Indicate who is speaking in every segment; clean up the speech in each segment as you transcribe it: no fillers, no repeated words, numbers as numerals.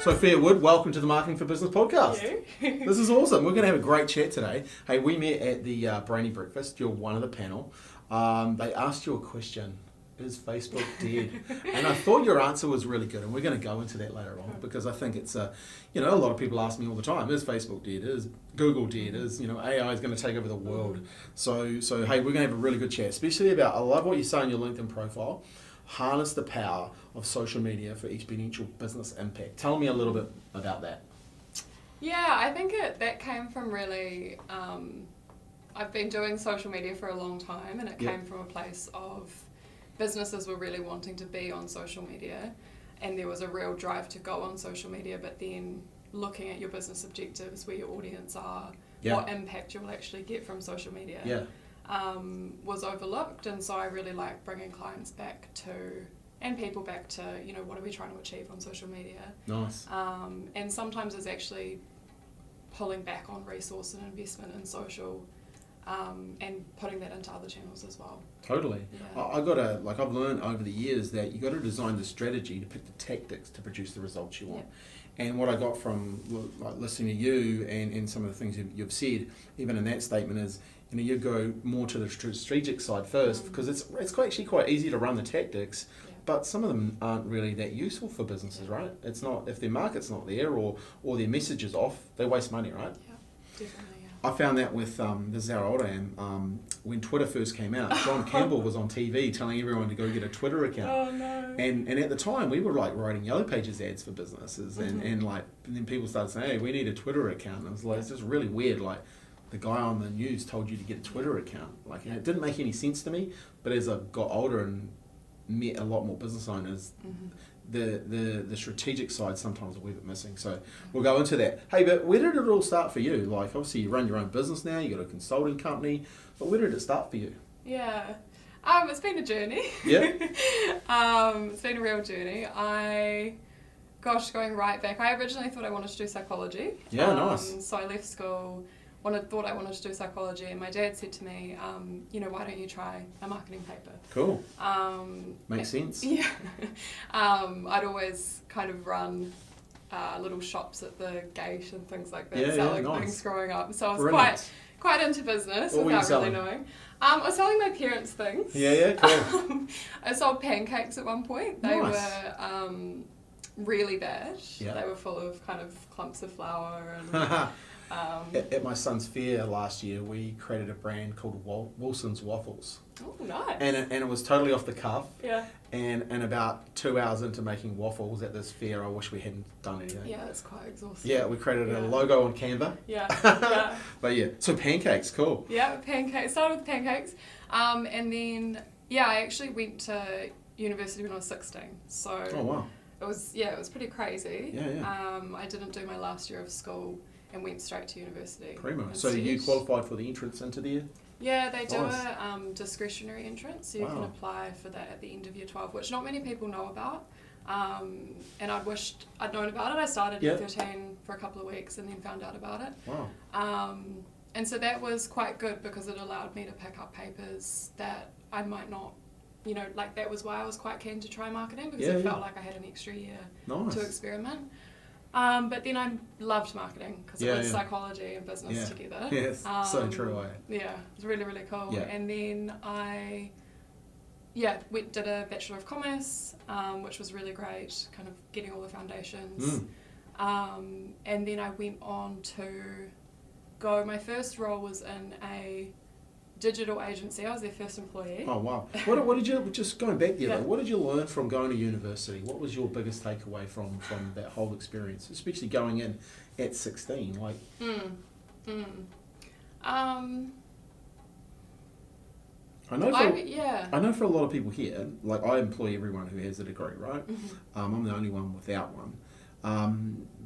Speaker 1: Sophia Wood, welcome to the Marketing for Business podcast.
Speaker 2: Thank you.
Speaker 1: This is awesome. We're going to have a great chat today. Hey, we met at the Brainy Breakfast. You're one of the panel. They asked you a question. Is Facebook dead? And I thought your answer was really good, and we're going to go into that later on because I think it's a lot of people ask me all the time: is Facebook dead? Is Google dead? Is AI is going to take over the world? So hey, we're going to have a really good chat, especially about. I love what you say on your LinkedIn profile. Harness the power of social media for exponential business impact. Tell me a little bit about that.
Speaker 2: Yeah, I think that came from really. I've been doing social media for a long time, and it came from a place of businesses were really wanting to be on social media, and there was a real drive to go on social media, but then looking at your business objectives, where your audience are, what impact you'll actually get from social media, was overlooked. And so I really like bringing clients back to, and people back to, what are we trying to achieve on social media?
Speaker 1: Nice.
Speaker 2: And sometimes it's actually pulling back on resource and investment in social, and putting that into other channels as well.
Speaker 1: Totally.
Speaker 2: Yeah.
Speaker 1: I've learned over the years that you got to design the strategy to pick the tactics to produce the results you want. Yeah. And what I got from listening to you and some of the things you've said, even in that statement, is you go more to the strategic side first, because it's actually quite easy to run the tactics, but some of them aren't really that useful for businesses, right? It's not, if their market's not there or their message is off, they waste money, right?
Speaker 2: Yeah, definitely.
Speaker 1: I found that with, this is how old I am, when Twitter first came out, John Campbell was on TV telling everyone to go get a Twitter account.
Speaker 2: Oh no.
Speaker 1: And at the time, we were like writing Yellow Pages ads for businesses, and then people started saying, hey, we need a Twitter account. And it was like, it's just really weird, like the guy on the news told you to get a Twitter account. Like, and it didn't make any sense to me, but as I got older and met a lot more business owners, the strategic side sometimes a wee bit missing. So we'll go into that. Hey, but where did it all start for you? Like, obviously you run your own business now, you got a consulting company, but where did it start for you?
Speaker 2: Yeah. It's been a journey.
Speaker 1: Yeah.
Speaker 2: It's been a real journey. Going right back, I originally thought I wanted to do psychology.
Speaker 1: Yeah, nice.
Speaker 2: So I left school, thought I wanted to do psychology, and my dad said to me, why don't you try a marketing paper?
Speaker 1: Cool. Makes sense.
Speaker 2: Yeah. I'd always kind of run little shops at the gate and things like that, selling things growing up. So I was quite into business without really knowing. I was selling my parents' things.
Speaker 1: Yeah, cool.
Speaker 2: I sold pancakes at one point. They were really bad.
Speaker 1: Yeah.
Speaker 2: They were full of kind of clumps of flour and...
Speaker 1: At my son's fair last year, we created a brand called Wilson's Waffles.
Speaker 2: Oh, nice.
Speaker 1: And it was totally off the cuff.
Speaker 2: Yeah.
Speaker 1: And about 2 hours into making waffles at this fair, I wish we hadn't done anything.
Speaker 2: Yeah, it's quite exhausting.
Speaker 1: Yeah, we created a logo on Canva.
Speaker 2: Yeah.
Speaker 1: But yeah, so pancakes, cool.
Speaker 2: Yeah, pancakes. Started with pancakes. And then, I actually went to university when I was 16. So
Speaker 1: oh, wow.
Speaker 2: It was pretty crazy.
Speaker 1: Yeah.
Speaker 2: I didn't do my last year of school and went straight to university.
Speaker 1: Primo. So you qualified for the entrance into there?
Speaker 2: Yeah, they do a discretionary entrance, so you can apply for that at the end of year 12, which not many people know about. And I wished I'd known about it. I started at 13 for a couple of weeks and then found out about it.
Speaker 1: Wow.
Speaker 2: And so that was quite good because it allowed me to pick up papers that I might not, that was why I was quite keen to try marketing, because it felt like I had an extra year to experiment. But then I loved marketing because it was psychology and business together.
Speaker 1: Yes, so true.
Speaker 2: Yeah, it was really, really cool.
Speaker 1: Yeah.
Speaker 2: And then I did a Bachelor of Commerce, which was really great, kind of getting all the foundations. And then I went on to my first role was in a digital agency. I was their first employee.
Speaker 1: Oh, wow. What did you, just going back there, what did you learn from going to university? What was your biggest takeaway from that whole experience, especially going in at 16? I know for a lot of people here, like I employ everyone who has a degree, right? I'm the only one without one.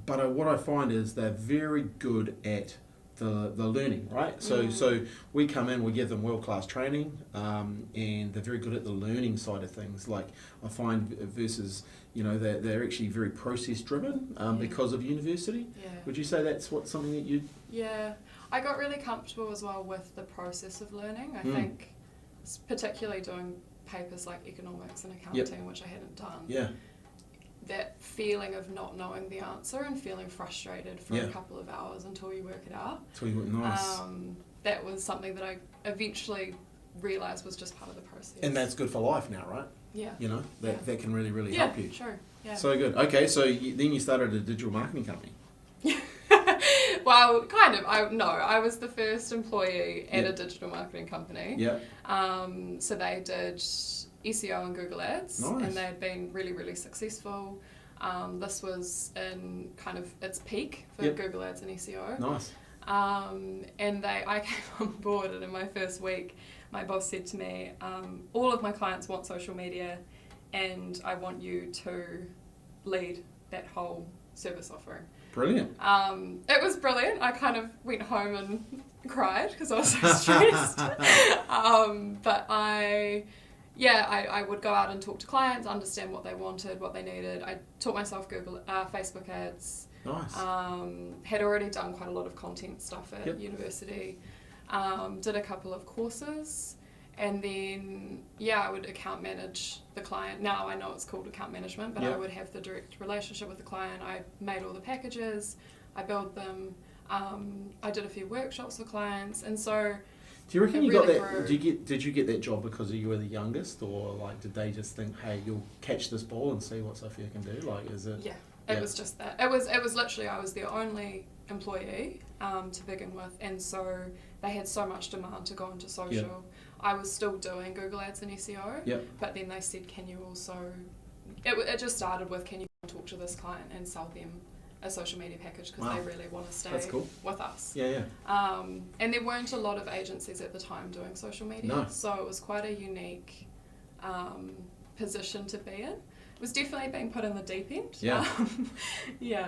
Speaker 1: But what I find is they're very good at the learning, right? So we come in, we give them world-class training, and they're very good at the learning side of things. Like I find versus, they're actually very process-driven because of university.
Speaker 2: Yeah.
Speaker 1: Would you say that's something that you...
Speaker 2: Yeah, I got really comfortable as well with the process of learning. I think, particularly doing papers like economics and accounting, which I hadn't done.
Speaker 1: Yeah.
Speaker 2: that feeling of not knowing the answer and feeling frustrated for a couple of hours until you work it out.
Speaker 1: Nice.
Speaker 2: That was something that I eventually realised was just part of the process.
Speaker 1: And that's good for life now, right?
Speaker 2: Yeah.
Speaker 1: You know, that can really, really help you.
Speaker 2: Sure. Yeah.
Speaker 1: So good. Okay, so then you started a digital marketing company.
Speaker 2: Well, kind of. I was the first employee at a digital marketing company.
Speaker 1: Yeah.
Speaker 2: So they did SEO and Google Ads.
Speaker 1: Nice. And
Speaker 2: they had been really, really successful. This was in kind of its peak for Google Ads and SEO.
Speaker 1: Nice.
Speaker 2: And I came on board, and in my first week, my boss said to me, all of my clients want social media, and I want you to lead that whole service offering.
Speaker 1: Brilliant.
Speaker 2: It was brilliant. I kind of went home and cried because I was so stressed. But I would go out and talk to clients, understand what they wanted, what they needed. I taught myself Facebook ads.
Speaker 1: Nice.
Speaker 2: Had already done quite a lot of content stuff at university. Did a couple of courses, and then I would account manage the client. Now I know it's called account management, but I would have the direct relationship with the client. I made all the packages, I built them. I did a few workshops for clients, and so.
Speaker 1: Do you reckon you really got that? Did you get that job because you were the youngest, or like did they just think, hey, you'll catch this ball and see what Sophia can do? Like, is it?
Speaker 2: Yeah. It was just that. It was literally, I was the only employee to begin with, and so they had so much demand to go into social. Yeah. I was still doing Google Ads and SEO, but then they said, can you also... It just started with, can you talk to this client and sell them a social media package because they really want to stay with us. And there weren't a lot of agencies at the time doing social media, so it was quite a unique position to be in. It was definitely being put in the deep end.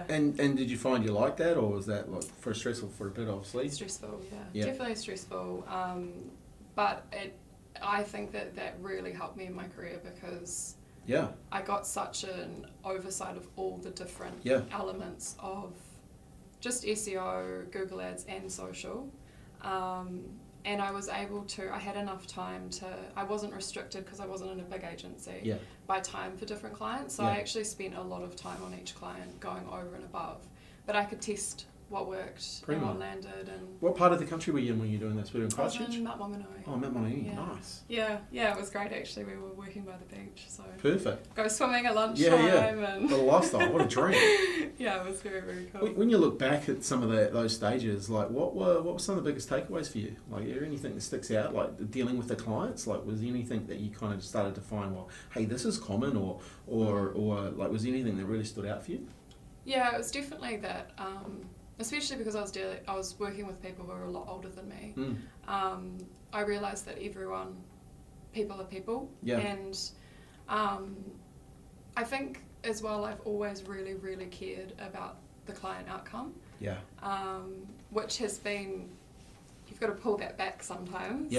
Speaker 2: And
Speaker 1: did you find you liked that, or was that like stressful for a bit, obviously?
Speaker 2: Stressful, definitely stressful. But I think that really helped me in my career because I got such an oversight of all the different elements of just SEO, Google Ads and social. And I was able to, I had enough time to, I wasn't restricted because I wasn't in a big agency by time for different clients. So I actually spent a lot of time on each client going over and above. But I could test what worked and what landed. And
Speaker 1: what part of the country were you in when you were doing this? Were you in Christchurch?
Speaker 2: I was in Mount Maunganui.
Speaker 1: Oh, Mount Maunganui, nice.
Speaker 2: Yeah, it was great actually. We were working by the beach, so
Speaker 1: perfect.
Speaker 2: Go swimming at lunchtime. And
Speaker 1: what a lifestyle! What a dream.
Speaker 2: It was very, very cool.
Speaker 1: When you look back at some of those stages, like what were some of the biggest takeaways for you? Like, is there anything that sticks out? Like dealing with the clients. Like, was there anything that you kind of started to find? Well, hey, this is common, or like, was there anything that really stood out for you? Yeah,
Speaker 2: it was definitely that. Especially because I was working with people who were a lot older than me. I realised that people are people. And I think as well, I've always really, really cared about the client outcome. Which has been, you've got to pull that back sometimes.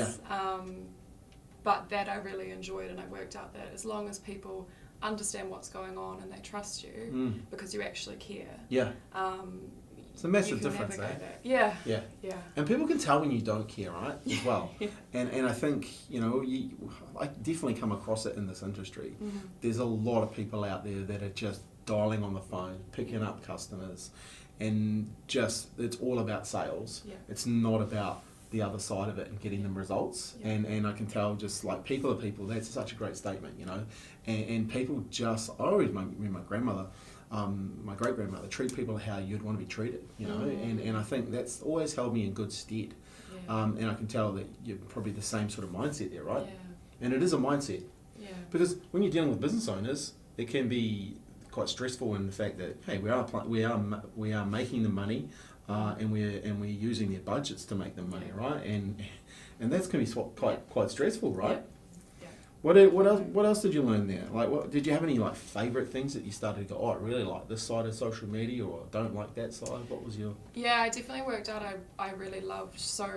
Speaker 2: But that I really enjoyed, and I worked out that as long as people understand what's going on and they trust you because you actually care.
Speaker 1: It's a massive difference, eh?
Speaker 2: Yeah.
Speaker 1: And people can tell when you don't care, right? As well. And I think, I definitely come across it in this industry. There's a lot of people out there that are just dialing on the phone, picking up customers, and just, it's all about sales. It's not about the other side of it and getting them results. And I can tell just like people are people, that's such a great statement, And people just, I always remember my grandmother, my great-grandmother, treat people how you'd want to be treated, and I think that's always held me in good stead. And I can tell that you're probably the same sort of mindset there, right? And it is a mindset. Because when you're dealing with business owners, it can be quite stressful in the fact that, hey, we are making the money, and we're using their budgets to make the money, right? And that's going to be quite stressful, right? What else did you learn there? Like, did you have any like favourite things that you started to go, oh, I really like this side of social media, or I don't like that side? What was your? Yeah,
Speaker 2: I definitely worked out I really loved. So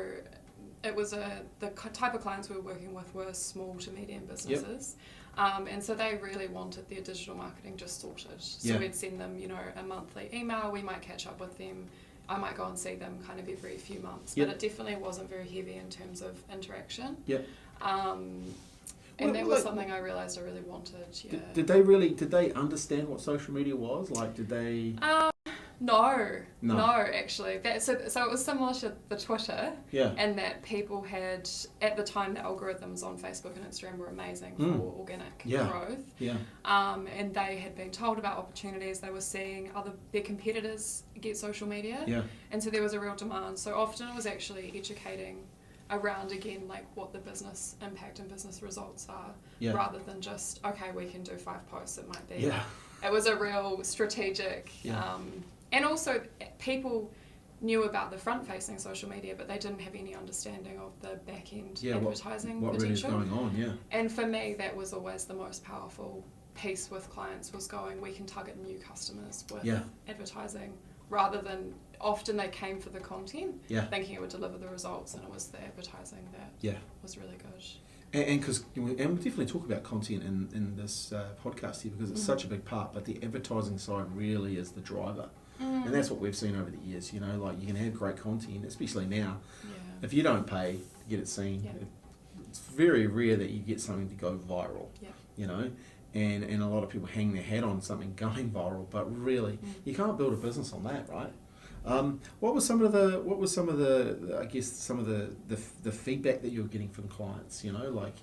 Speaker 2: it was the type of clients we were working with were small to medium businesses. And so they really wanted their digital marketing just sorted. So we'd send them, a monthly email. We might catch up with them. I might go and see them kind of every few months. But it definitely wasn't very heavy in terms of interaction. And that was something I realised I really wanted. Yeah.
Speaker 1: Did they understand what social media was? Like, did they?
Speaker 2: No, actually. So it was similar to the Twitter, and that people had, at the time, the algorithms on Facebook and Instagram were amazing for organic growth.
Speaker 1: Yeah.
Speaker 2: And they had been told about opportunities. They were seeing their competitors get social media.
Speaker 1: Yeah.
Speaker 2: And so there was a real demand. So often it was actually educating around, again, like what the business impact and business results are, rather than just, okay, we can do 5 posts, it might be.
Speaker 1: Yeah.
Speaker 2: It was a real strategic... and also, people knew about the front-facing social media, but they didn't have any understanding of the back-end advertising
Speaker 1: what
Speaker 2: potential.
Speaker 1: Really is going on,
Speaker 2: And for me, that was always the most powerful piece with clients, was going, we can target new customers with advertising, rather than, often they came for the content, thinking it would deliver the results, and it was the advertising that was really good.
Speaker 1: And because we'll definitely talk about content in this podcast here, because it's such a big part, but the advertising side really is the driver. And that's what we've seen over the years, you know, like you can have great content, especially now. If you don't pay to get it seen, it's very rare that you get something to go viral, you know, and a lot of people hang their hat on something going viral, but really you can't build a business on that, right? What was some of the I guess some of the feedback that you were getting from clients, you know, like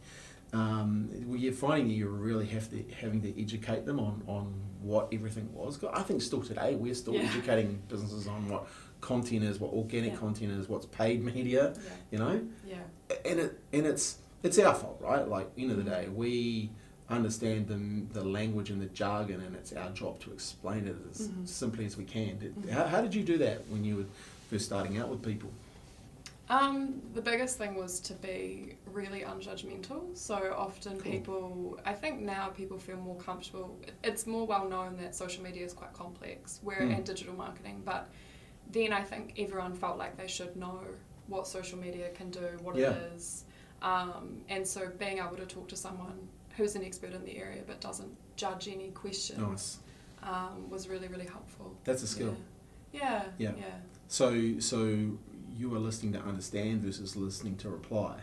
Speaker 1: were you finding that you were really having to educate them on what everything was? I think still today we're still educating businesses on what content is, what organic content is, what's paid media, you know? And it's our fault, right? Like, end of the day, we understand the language and the jargon, and it's our job to explain it as simply as we can. How did you do that when you were first starting out with people?
Speaker 2: The biggest thing was to be really unjudgmental. So often people, I think now people feel more comfortable. It's more well known that social media is quite complex, and digital marketing, but then I think everyone felt like they should know what social media can do, what it is. And so being able to talk to someone who's an expert in the area but doesn't judge any questions was really, really helpful.
Speaker 1: That's a skill.
Speaker 2: Yeah.
Speaker 1: So you are listening to understand versus listening to reply,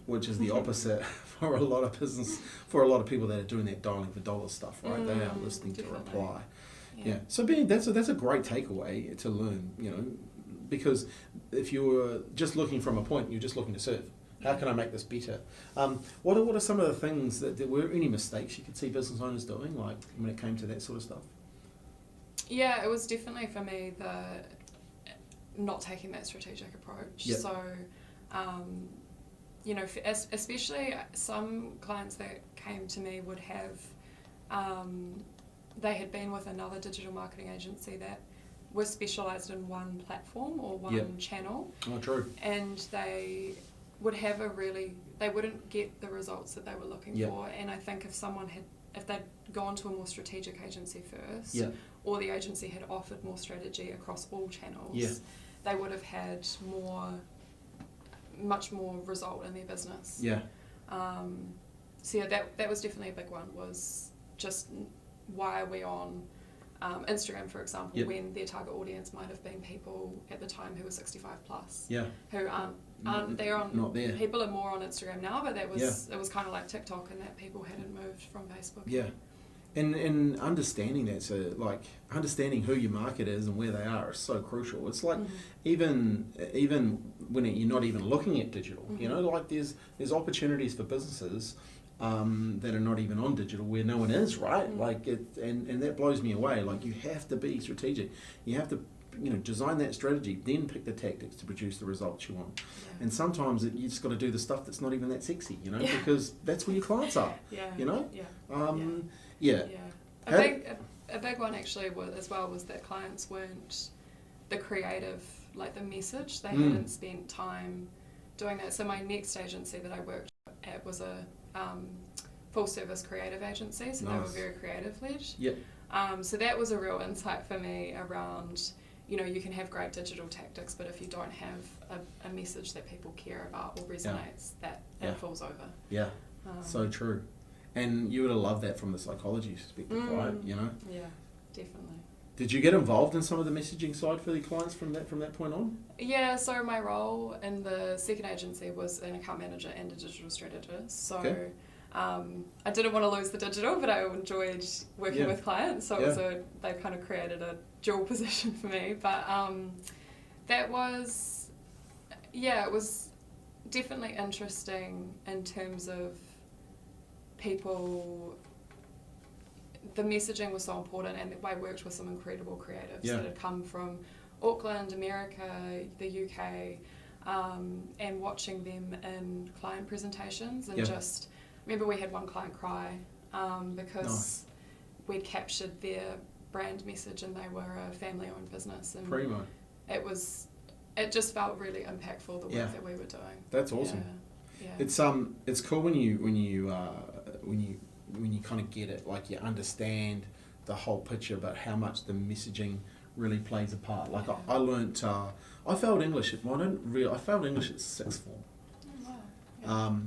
Speaker 1: which is the opposite for a lot of people that are doing that dialing for dollars stuff, right? They are listening to reply. So that's a great takeaway to learn, you know, because if you're just looking from a point, you're just looking to serve. How can I make this better? What are some of the things that were any mistakes you could see business owners doing, like when it came to that sort of stuff? Yeah,
Speaker 2: it was definitely for me not taking that strategic approach. So, you know, especially some clients that came to me would have, they had been with another digital marketing agency that was specialised in one platform or one channel.
Speaker 1: Oh, true.
Speaker 2: And they would have they wouldn't get the results that they were looking for. And I think if they'd gone to a more strategic agency first, or the agency had offered more strategy across all channels, they would have had much more result in their business. So that was definitely a big one, was just why are we on Instagram, for example, when their target audience might have been people at the time who were 65 plus, who aren't they're on,
Speaker 1: not there.
Speaker 2: People are more on Instagram now, but it was kind of like TikTok, and that people hadn't moved from Facebook.
Speaker 1: And understanding that, so like understanding who your market is and where they are is so crucial. It's like even when you're not even looking at digital, you know, like there's opportunities for businesses that are not even on digital where no one is, right? Like and that blows me away. Like you have to be strategic. You have to, you know, design that strategy, then pick the tactics to produce the results you want. And sometimes you just got to do the stuff that's not even that sexy, you know, because that's where your clients are. You know.
Speaker 2: A big one actually was that clients weren't the creative, like the message. They hadn't spent time doing that. So my next agency that I worked at was a full service creative agency, so they were very creative led. So that was a real insight for me around, you know, you can have great digital tactics, but if you don't have a message that people care about or resonates, that falls over.
Speaker 1: So true. And you would have loved that from the psychology perspective, right? You know?
Speaker 2: Yeah, definitely.
Speaker 1: Did you get involved in some of the messaging side for the clients from that point on?
Speaker 2: Yeah, so my role in the second agency was an account manager and a digital strategist. So I didn't want to lose the digital, but I enjoyed working with clients, so it was they kind of created a dual position for me. But that was, it was definitely interesting in terms of people. The messaging was so important, and I worked with some incredible creatives that had come from Auckland, America, the UK, and watching them in client presentations, and just remember we had one client cry because we'd captured their brand message, and they were a family-owned business, and
Speaker 1: Primo.
Speaker 2: It just felt really impactful, the work that we were doing.
Speaker 1: That's awesome. It's cool when you kind of get it, like you understand the whole picture, but how much the messaging really plays a part. Like I learnt, I failed English I failed English at sixth form.
Speaker 2: Oh, wow.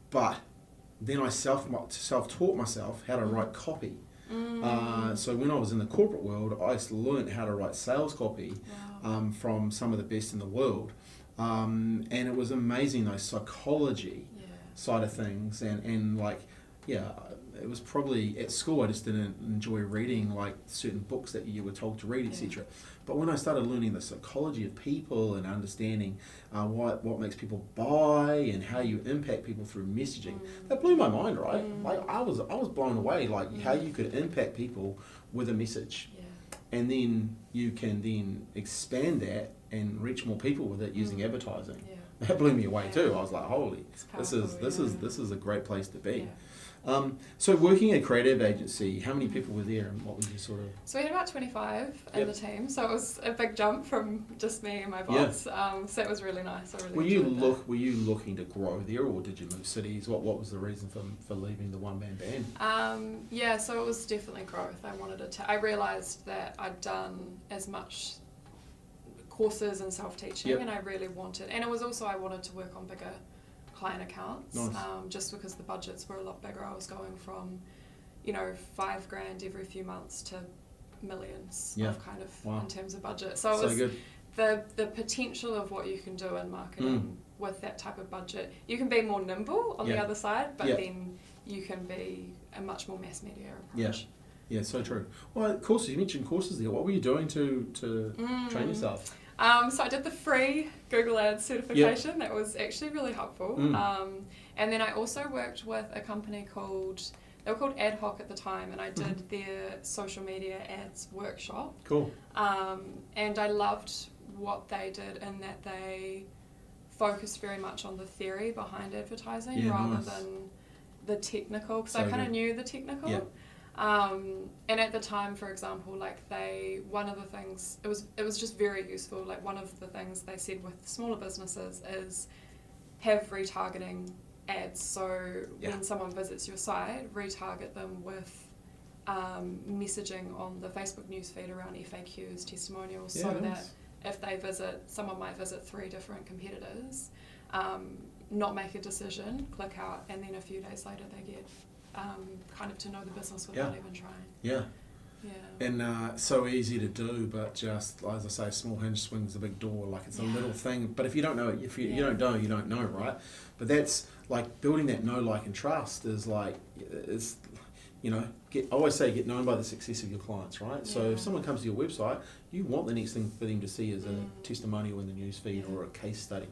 Speaker 1: But then I self-taught myself how to write copy. So when I was in the corporate world, I learned how to write sales copy from some of the best in the world. And it was amazing, those psychology side of things, and like, it was probably at school I just didn't enjoy reading like certain books that you were told to read, etc. But when I started learning the psychology of people and understanding what makes people buy and how you impact people through messaging, that blew my mind, right? Like I was blown away, like how you could impact people with a message, and then you can then expand that and reach more people with it using advertising. That blew me away too. I was like, holy, this is a great place to be. So working at a creative agency, how many people were there, and what was your sort of...
Speaker 2: So we had about 25 in the team, so it was a big jump from just me and my boss. So it was really nice. I really enjoyed that. Were
Speaker 1: you looking to grow there, or did you move cities? What was the reason for leaving the one-man band?
Speaker 2: So it was definitely growth. I realised that I'd done as much courses and self-teaching, and I really wanted, and it was also I wanted to work on bigger client accounts, just because the budgets were a lot bigger. I was going from, $5,000 every few months to millions of kind of in terms of budget. So it was
Speaker 1: good.
Speaker 2: The potential of what you can do in marketing with that type of budget. You can be more nimble on the other side, but then you can be a much more mass media approach.
Speaker 1: Yeah, so true. Well, courses, you mentioned courses there. What were you doing to train yourself?
Speaker 2: So I did the free Google Ads certification. That was actually really helpful. And then I also worked with a company they were called Ad Hoc at the time, and I did their social media ads workshop.
Speaker 1: Cool.
Speaker 2: And I loved what they did in that they focused very much on the theory behind advertising rather than the technical, because I kind of knew the technical. And at the time, for example, one of the things, it was just very useful. Like one of the things they said with smaller businesses is have retargeting ads. So when someone visits your site, retarget them with messaging on the Facebook newsfeed around FAQs, testimonials, that if they someone might visit 3 different competitors, not make a decision, click out, and then a few days later they get kind of to know the business without even trying. And
Speaker 1: so easy to do, but just, as I say, a small hinge swings a big door. Like it's a little thing, but if you don't know it, if you don't know, you don't know, right? But that's like building that know, like, and trust is like, I always say get known by the success of your clients, right? So if someone comes to your website, you want the next thing for them to see is a testimonial in the newsfeed or a case study,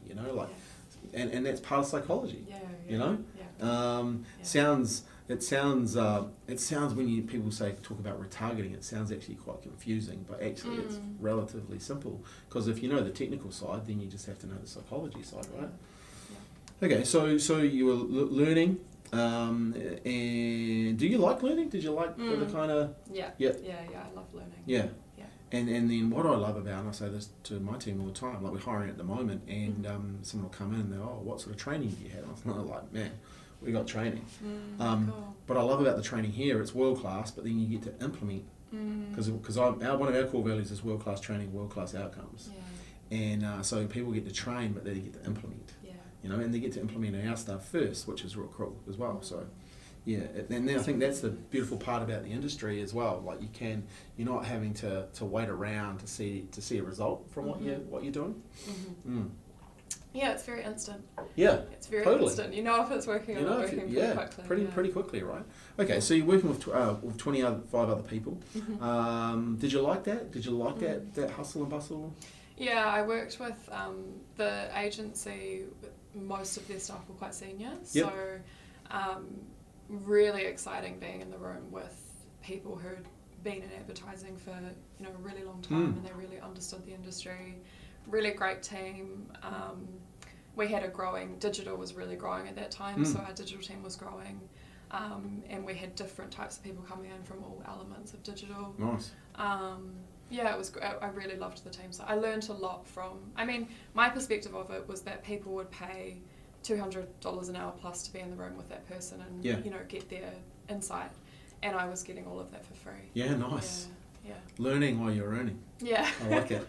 Speaker 1: and that's part of psychology, It sounds when people talk about retargeting, it sounds actually quite confusing, but actually it's relatively simple, because if you know the technical side, then you just have to know the psychology side, right? Okay, so you were learning, and do you like learning? Did you like the kind of...
Speaker 2: Yeah, I love learning.
Speaker 1: Yeah. And then what I love about, and I say this to my team all the time, like we're hiring at the moment, and someone will come in and they're, what sort of training do you have? And I'm like, man, we got training.
Speaker 2: Cool.
Speaker 1: But I love about the training here, it's world class, but then you get to implement, because one of our core values is world class training, world class outcomes. And so people get to train, but they get to implement. And they get to implement our stuff first, which is real cool as well. So, and then I think that's the beautiful part about the industry as well. Like you're not having to wait around to see a result from what you're doing.
Speaker 2: Yeah, it's very instant.
Speaker 1: Yeah,
Speaker 2: It's very
Speaker 1: totally.
Speaker 2: instant. You know if it's working or not working pretty quickly.
Speaker 1: Pretty quickly, right? Okay, so you're working with 25 other people.
Speaker 2: Mm-hmm.
Speaker 1: Did you like that? Did you like that hustle and bustle?
Speaker 2: Yeah, I worked with the agency. Most of their staff were quite senior, so really exciting being in the room with people who'd been in advertising for a really long time and they really understood the industry. Really great team. We had digital was really growing at that time, so our digital team was growing, and we had different types of people coming in from all elements of digital.
Speaker 1: Nice.
Speaker 2: Yeah, it was. I really loved the team. So I learned a lot from. I mean, my perspective of it was that people would pay $200 an hour plus to be in the room with that person and get their insight, and I was getting all of that for free.
Speaker 1: Yeah, nice.
Speaker 2: Yeah.
Speaker 1: Learning while you're earning.
Speaker 2: Yeah.
Speaker 1: I like it.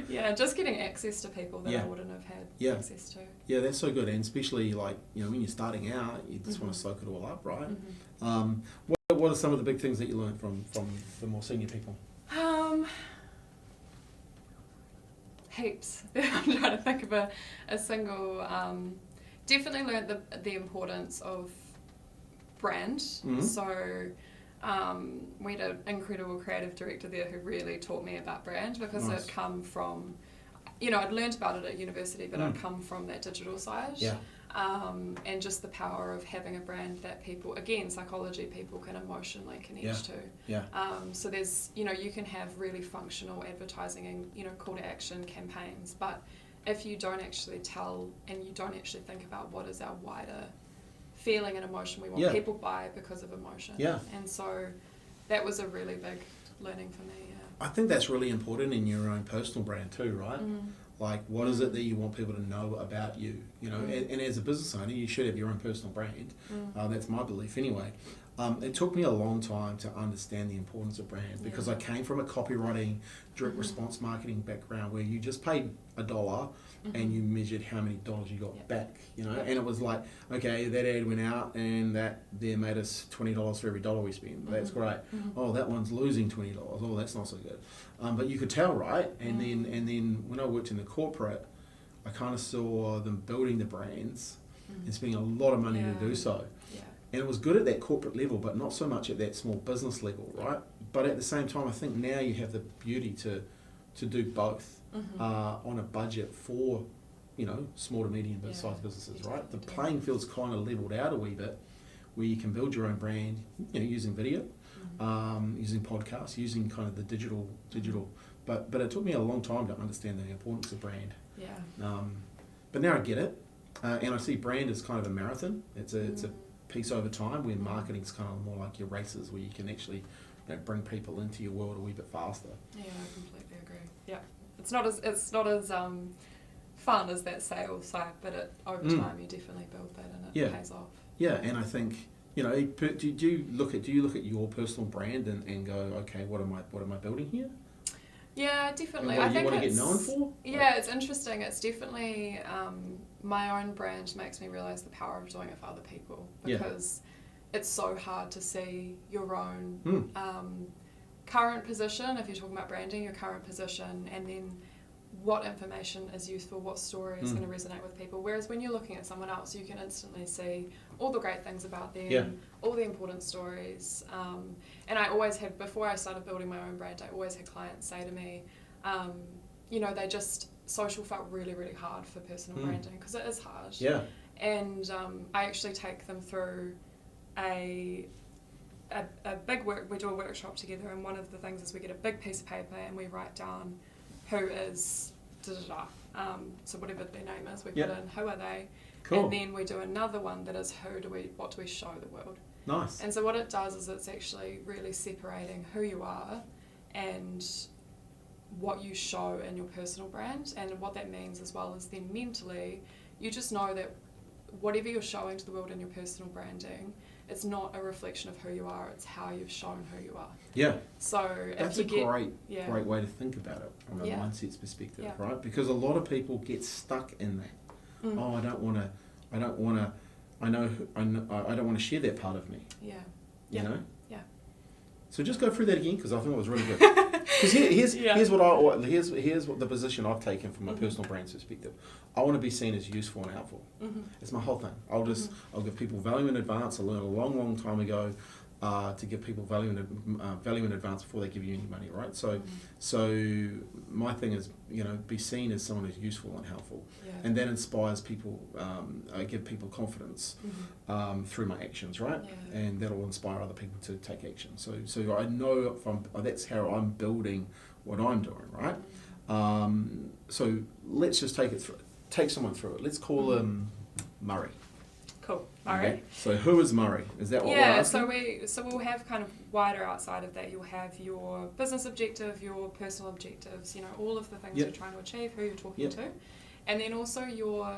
Speaker 2: Yeah, just getting access to people that I wouldn't have had access to.
Speaker 1: Yeah, that's so good, and especially when you're starting out, you just want to soak it all up, right?
Speaker 2: Mm-hmm.
Speaker 1: What are some of the big things that you learned from the more senior people?
Speaker 2: Heaps. I'm trying to think of a single. Definitely learned the importance of brand.
Speaker 1: Mm-hmm.
Speaker 2: So we had an incredible creative director there who really taught me about brand because
Speaker 1: Nice.
Speaker 2: I'd come from, I'd learned about it at university, but I'd come from that digital side.
Speaker 1: Yeah.
Speaker 2: And just the power of having a brand that people, again, psychology, people can emotionally connect to.
Speaker 1: Yeah.
Speaker 2: So there's, you can have really functional advertising and, call to action campaigns, but if you don't actually tell and you don't actually think about what is our wider feeling and emotion we want, people buy because of emotion.
Speaker 1: Yeah.
Speaker 2: And so that was a really big learning for me. Yeah.
Speaker 1: I think that's really important in your own personal brand too, right? Like, what is it that you want people to know about you? And as a business owner, you should have your own personal brand. That's my belief anyway. It took me a long time to understand the importance of brand because I came from a copywriting, direct response marketing background where you just paid $1 and you measured how many dollars you got back, and it was like, okay, that ad went out and that there made us $20 for every dollar we spend. That's great. Oh, that one's losing $20. Oh, that's not so good. But you could tell, right? And then when I worked in the corporate, I kind of saw them building the brands and spending a lot of money to do so. Yeah. And it was good at that corporate level, but not so much at that small business level, right? But at the same time, I think now you have the beauty to do both on a budget for, small to medium sized businesses, right? The playing field's kind of leveled out a wee bit, where you can build your own brand, using video, using podcasts, using kind of the digital. But it took me a long time to understand the importance of brand. Yeah. But now I get it, and I see brand as kind of a marathon. It's a piece over time, where marketing's kind of more like your races, where you can actually bring people into your world a wee bit faster.
Speaker 2: Yeah, I completely agree. Yeah, it's not as fun as that sales side, but over time you definitely build that and it pays off.
Speaker 1: Yeah, and I think do you look at your personal brand and go, okay, what am I building here?
Speaker 2: Yeah, definitely.
Speaker 1: What
Speaker 2: I
Speaker 1: do
Speaker 2: think
Speaker 1: you want to get known for?
Speaker 2: Yeah, it's interesting. It's definitely my own brand makes me realise the power of doing it for other people because it's so hard to see your own current position, if you're talking about branding, your current position, and then what information is useful, what story is going to resonate with people. Whereas when you're looking at someone else, you can instantly see all the great things about them, all the important stories. And I always had, before I started building my own brand, I always had clients say to me, social felt really, really hard for personal branding because it is hard. Yeah. And I actually take them through a big we do a workshop together, and one of the things is we get a big piece of paper and we write down who is so whatever their name is, we put in who are they, and then we do another one that is what do we show the world.
Speaker 1: Nice.
Speaker 2: And so what it does is it's actually really separating who you are and what you show in your personal brand, and what that means as well is then mentally you just know that whatever you're showing to the world in your personal branding, it's not a reflection of who you are, it's how you've shown who you are. Yeah. So
Speaker 1: that's a great way to think about it from a mindset's perspective, right? Because a lot of people get stuck in that. Oh, I don't want to share that part of me. Yeah. You know? Yeah. So just go through that again, because I think it was really good. Because here's
Speaker 2: Yeah.
Speaker 1: here's what the position I've taken from a personal brand perspective. I want to be seen as useful and helpful. It's my whole thing. I'll give people value in advance. I learned a long time ago to give people value in advance before they give you any money, right? So my thing is, be seen as someone who's useful and helpful, and that inspires people. I give people confidence through my actions, right? And that'll inspire other people to take action. So I know that's how I'm building what I'm doing, right? So let's just take someone through it. Let's call him Murray.
Speaker 2: Cool. Murray.
Speaker 1: Okay. So who is Murray? Is that what we're asking?
Speaker 2: So we'll have kind of wider outside of that. You'll have your business objective, your personal objectives, all of the things you're trying to achieve, who you're talking to, and then also your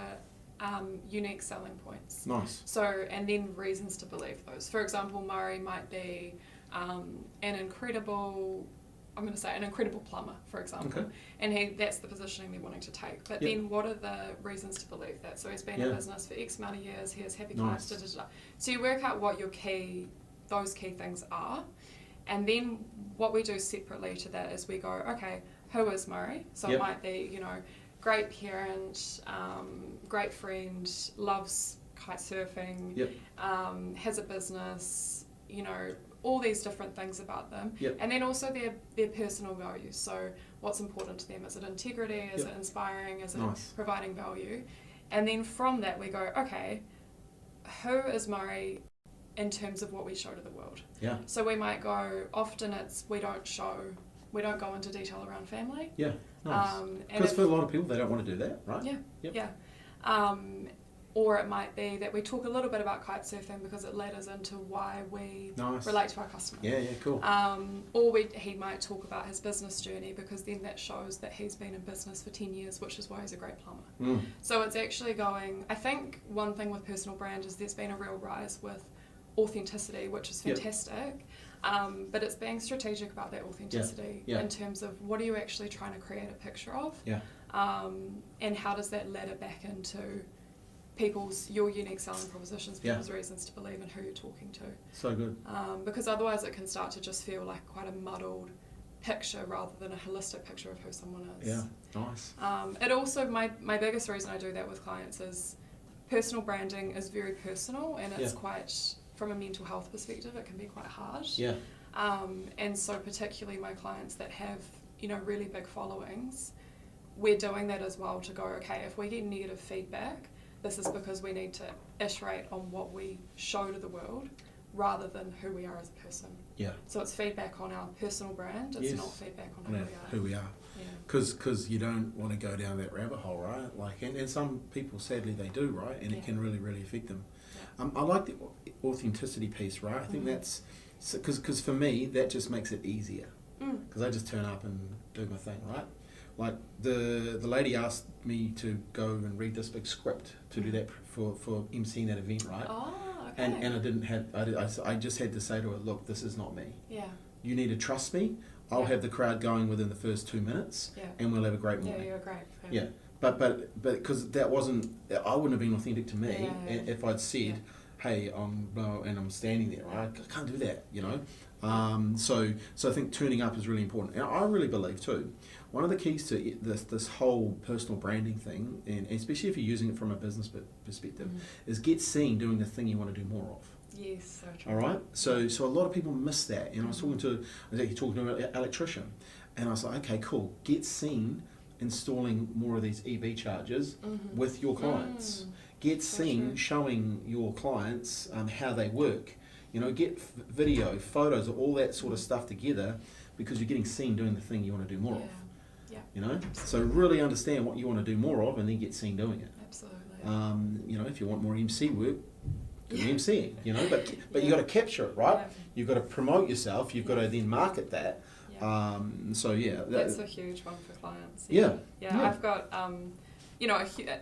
Speaker 2: unique selling points.
Speaker 1: Nice.
Speaker 2: So, and then reasons to believe those. For example, Murray might be an incredible plumber, for example, and that's the positioning they're wanting to take. But then what are the reasons to believe that? So he's been in business for X amount of years, he has happy clients, So you work out what those key things are, and then what we do separately to that is we go, okay, who is Murray? So it might be, great parent, great friend, loves kite surfing, has a business, all these different things about them, and then also their personal values. So what's important to them? Is it integrity? Is it inspiring? Is it providing value? And then from that we go, okay, who is Murray in terms of what we show to the world? Yeah. So we might go, often we don't go into detail around family. Yeah. Nice. Because
Speaker 1: for a lot of people they don't want to do that, right?
Speaker 2: Yeah. Or it might be that we talk a little bit about kite surfing because it ladders into why we relate to our customers.
Speaker 1: Yeah, cool.
Speaker 2: Or he might talk about his business journey because then that shows that he's been in business for 10 years, which is why he's a great plumber. So it's actually I think one thing with personal brand is there's been a real rise with authenticity, which is fantastic. But it's being strategic about that authenticity in terms of what are you actually trying to create a picture of, and how does that ladder back into your unique selling propositions, people's reasons to believe in who you're talking to.
Speaker 1: So good.
Speaker 2: Because otherwise it can start to just feel like quite a muddled picture rather than a holistic picture of who someone is.
Speaker 1: Yeah, nice.
Speaker 2: It also, my biggest reason I do that with clients is personal branding is very personal, and it's quite, from a mental health perspective, it can be quite hard. Yeah. And so particularly my clients that have, really big followings, we're doing that as well to go, okay, if we get negative feedback, this is because we need to iterate on what we show to the world rather than who we are as a person. Yeah. So it's feedback on our personal brand, it's not feedback on
Speaker 1: who we are. Because you don't want to go down that rabbit hole, right? And some people, sadly, they do, right? And it can really, really affect them. Yeah. I like the authenticity piece, right? I think that's, because for me, that just makes it easier. Because I just turn up and do my thing, right? Like the lady asked me to go and read this big script to do that for emceeing that event, right? Oh, okay. And I didn't have, I just had to say to her, look, this is not me. Yeah. You need to trust me. I'll have the crowd going within the first 2 minutes, and we'll have a great morning. Yeah, you're great. Yeah. But because that wasn't, I wouldn't have been authentic to me if I'd said, hey, and I'm standing there, right? I can't do that, So I think turning up is really important. And I really believe too, one of the keys to this whole personal branding thing, and especially if you're using it from a business perspective, is get seen doing the thing you want to do more of.
Speaker 2: Yes, so true.
Speaker 1: All right? So a lot of people miss that. And I was actually talking to an electrician, and I was like, okay, cool, get seen installing more of these EV chargers with your clients. Get seen showing your clients how they work. Get video, photos, all that sort of stuff together, because you're getting seen doing the thing you want to do more of. Yeah. So really understand what you want to do more of, and then get seen doing it. Absolutely. If you want more MC work, do MCing. But you got to capture it, right? You've got to promote yourself. You've got to then market that. That's
Speaker 2: a huge one for clients.
Speaker 1: Yeah.
Speaker 2: I've got.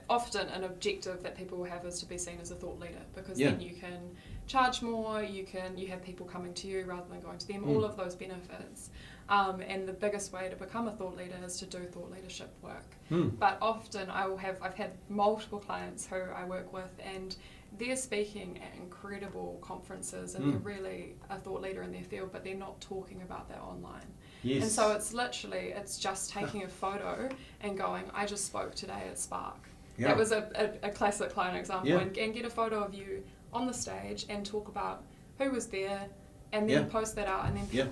Speaker 2: Often an objective that people will have is to be seen as a thought leader, because then you can charge more, you have people coming to you rather than going to them, all of those benefits. And the biggest way to become a thought leader is to do thought leadership work. But often I've had multiple clients who I work with, and they're speaking at incredible conferences and they're really a thought leader in their field, but they're not talking about that online.
Speaker 1: Yes.
Speaker 2: And so it's just taking a photo and going, I just spoke today at Spark.
Speaker 1: Yeah.
Speaker 2: That was a classic client example.
Speaker 1: Yeah.
Speaker 2: And get a photo of you on the stage and talk about who was there, and then post that out,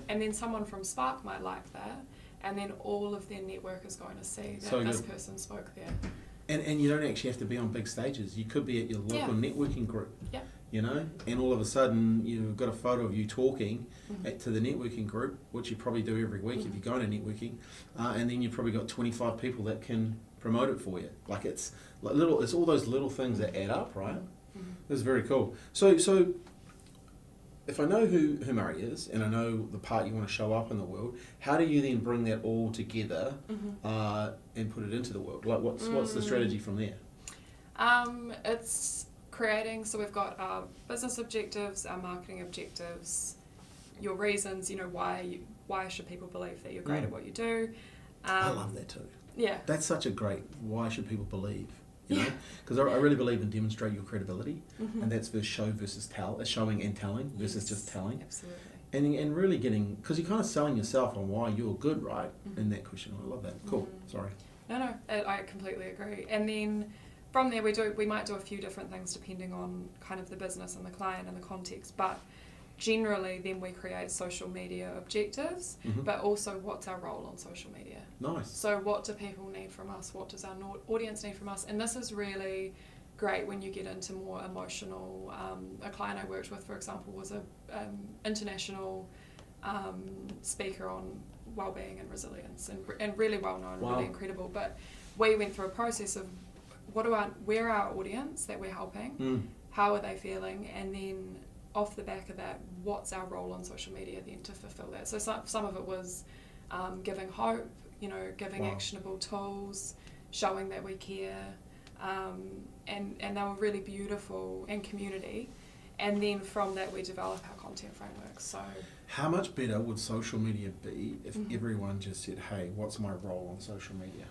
Speaker 2: and then someone from Spark might like that, and then all of their network is going to see that this person spoke there.
Speaker 1: And you don't actually have to be on big stages. You could be at your local networking group, you know, and all of a sudden you've got a photo of you talking to the networking group, which you probably do every week if you go into networking, and then you've probably got 25 people that can promote it for you. Like it's all those little things that add up, right? That's very cool. So if I know who Murray is and I know the part you want to show up in the world, how do you then bring that all together and put it into the world? Like what's the strategy from there?
Speaker 2: It's creating, so we've got our business objectives, our marketing objectives, your reasons, you know, why should people believe that you're great at what you do.
Speaker 1: I love that too.
Speaker 2: Yeah.
Speaker 1: That's such a great, why should people believe? You know, because I really believe in demonstrate your credibility, and that's show versus tell, showing and telling versus just telling.
Speaker 2: Absolutely.
Speaker 1: And really getting, because you're kind of selling yourself on why you're good, right? In that question, I love that. Cool. Sorry.
Speaker 2: No, I completely agree. And then from there, we might do a few different things depending on kind of the business and the client and the context, but generally then we create social media objectives, but also what's our role on social media.
Speaker 1: Nice.
Speaker 2: So what do people need from us? What does our audience need from us? And this is really great when you get into more emotional. A client I worked with, for example, was a international speaker on wellbeing and resilience, and really well known, really incredible. But we went through a process of where our audience that we're helping, how are they feeling, and then off the back of that, what's our role on social media then to fulfill that? So some of it was giving hope, you know, giving actionable tools, showing that we care, and they were really beautiful, and community. And then from that we develop our content framework. So
Speaker 1: how much better would social media be if everyone just said, hey, what's my role on social media?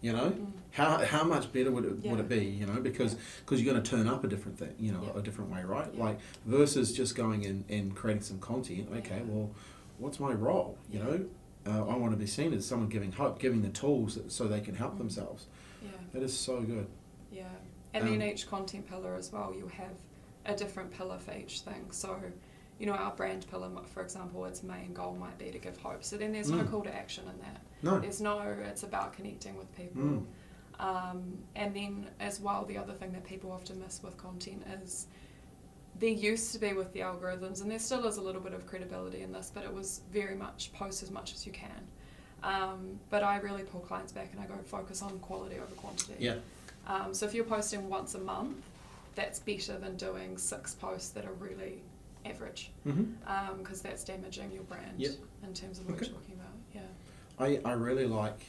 Speaker 1: You know, how much better would it be? You know, because you're going to turn up a different thing, you know, a different way, right? Like versus just going and creating some content. Okay, well, what's my role? You know, I want to be seen as someone giving hope, giving the tools so they can help themselves. Yeah, that is so good.
Speaker 2: Yeah, and then each content pillar as well, you have a different pillar for each thing. So, you know, our brand pillar, for example, its main goal might be to give hope. So then there's no call to action in that.
Speaker 1: No.
Speaker 2: It's about connecting with people. And then as well, the other thing that people often miss with content is there used to be with the algorithms, and there still is a little bit of credibility in this, but it was very much post as much as you can. But I really pull clients back and I go focus on quality over quantity.
Speaker 1: Yeah.
Speaker 2: So if you're posting once a month, that's better than doing 6 posts that are really average, because that's damaging your brand in terms of what you're talking about. Yeah.
Speaker 1: I really like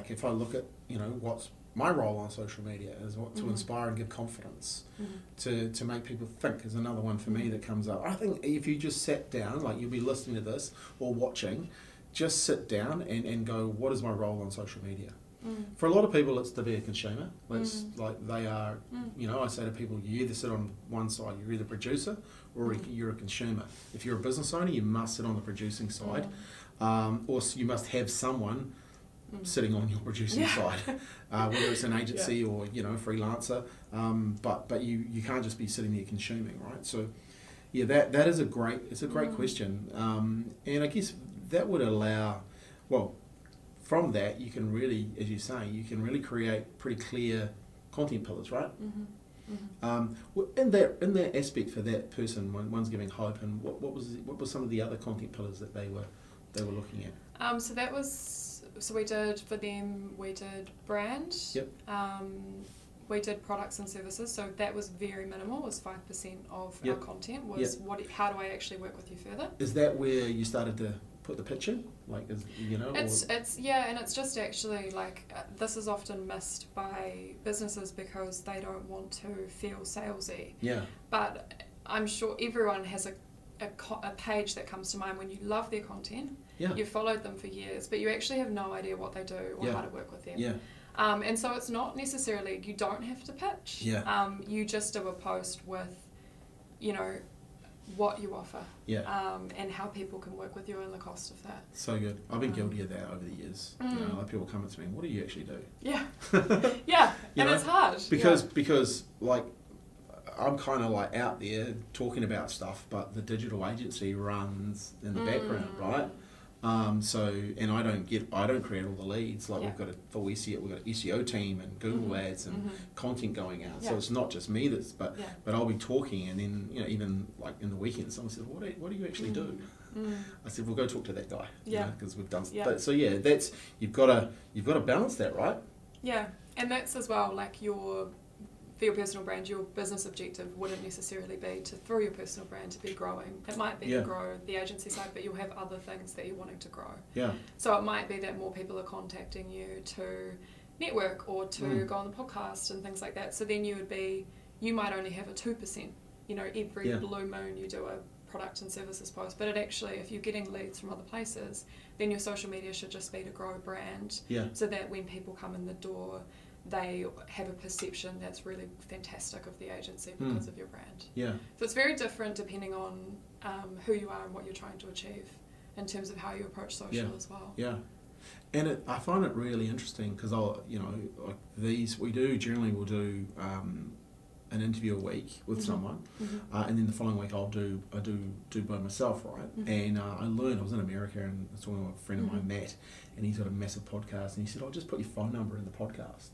Speaker 1: if I look at, you know, what's my role on social media is to inspire and give confidence, to make people think is another one for me that comes up. I think if you just sat down, like you'll be listening to this or watching, just sit down and go, what is my role on social media? For a lot of people, it's to be a consumer. It's like they are, you know, I say to people, you either sit on one side, you're either a producer or you're a consumer. If you're a business owner, you must sit on the producing side, or you must have someone sitting on your producing side, whether it's an agency or, you know, a freelancer. But you can't just be sitting there consuming, right? So, yeah, that is a great question, and I guess that would allow, well, from that, you can really, as you say, you can really create pretty clear content pillars, right? In that aspect for that person, one's giving hope, and what was some of the other content pillars that they were looking at?
Speaker 2: So we did for them. We did brand. Yep. We did products and services. So that was very minimal. It was 5% of our content. Was how do I actually work with you further?
Speaker 1: Is that where you started to put the pitch in? Like,
Speaker 2: It's and it's just actually like this is often missed by businesses because they don't want to feel salesy.
Speaker 1: Yeah.
Speaker 2: But I'm sure everyone has a page that comes to mind when you love their content.
Speaker 1: Yeah.
Speaker 2: You've followed them for years, but you actually have no idea what they do or how to work with them.
Speaker 1: Yeah.
Speaker 2: And so it's not necessarily, you don't have to pitch.
Speaker 1: Yeah.
Speaker 2: You just do a post with, what you offer.
Speaker 1: Yeah.
Speaker 2: And how people can work with you and the cost of that.
Speaker 1: So good. I've been guilty of that over the years. Like people come up to me, what do you actually do?
Speaker 2: Yeah. Yeah. And it's hard.
Speaker 1: Because like, I'm kind of like out there talking about stuff, but the digital agency runs in the background, right? And I don't create all the leads. Like we've got a full SEO, we've got an SEO team and Google ads and content going out. So it's not just me but I'll be talking, and then even like in the weekend, someone said, "What do you actually do?" I said, "Well, go talk to that guy." Because we've done. Yeah. So that's you've got to balance that, right?
Speaker 2: Yeah, and that's as well like for your personal brand, your business objective wouldn't necessarily be through your personal brand to be growing. It might be to grow the agency side, but you'll have other things that you're wanting to grow. Yeah. So it might be that more people are contacting you to network or to go on the podcast and things like that. So then you might only have a 2%. Every blue moon you do a product and services post, but if you're getting leads from other places, then your social media should just be to grow a brand. Yeah. So that when people come in the door, they have a perception that's really fantastic of the agency because of your brand. Yeah. So it's very different depending on who you are and what you're trying to achieve in terms of how you approach social as well. Yeah.
Speaker 1: And I find it really interesting because we'll do an interview a week with someone, and then the following week I do by myself, right? And I learned. I was in America and I was talking with a friend of mine, Matt, and he's got a massive podcast, and he said, "I'll just put your phone number in the podcast."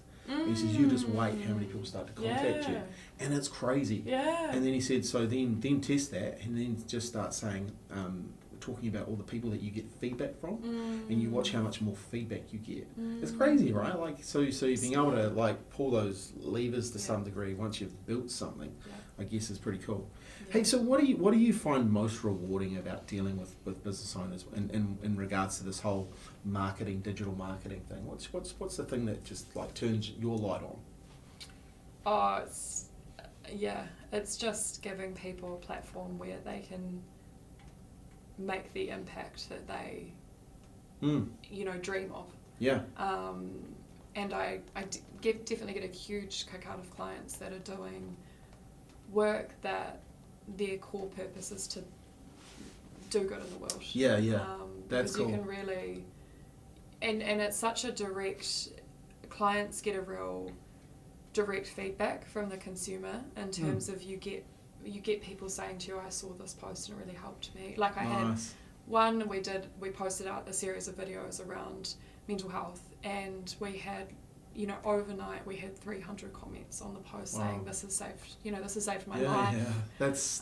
Speaker 1: He says, "You just wait how many people start to contact you," and it's crazy. Yeah. And then he said, "So then test that, and then just start saying." Talking about all the people that you get feedback from, and you watch how much more feedback you get. It's crazy, right? Like so being able to like pull those levers to some degree once you've built something, I guess is pretty cool. Yeah. Hey, so what do you find most rewarding about dealing with business owners in regards to this whole digital marketing thing? What's the thing that just like turns your light on?
Speaker 2: Oh, it's just giving people a platform where they can make the impact that they dream of. Yeah. And I definitely get a huge kick out of clients that are doing work that their core purpose is to do good in the world. Yeah. That's cool. Because you can really and it's such a clients get a real direct feedback from the consumer in terms of you get people saying to you, "I saw this post and it really helped me." Like I had one, we posted out a series of videos around mental health, and we had, overnight we had 300 comments on the post saying, "This has saved my life. Yeah. That's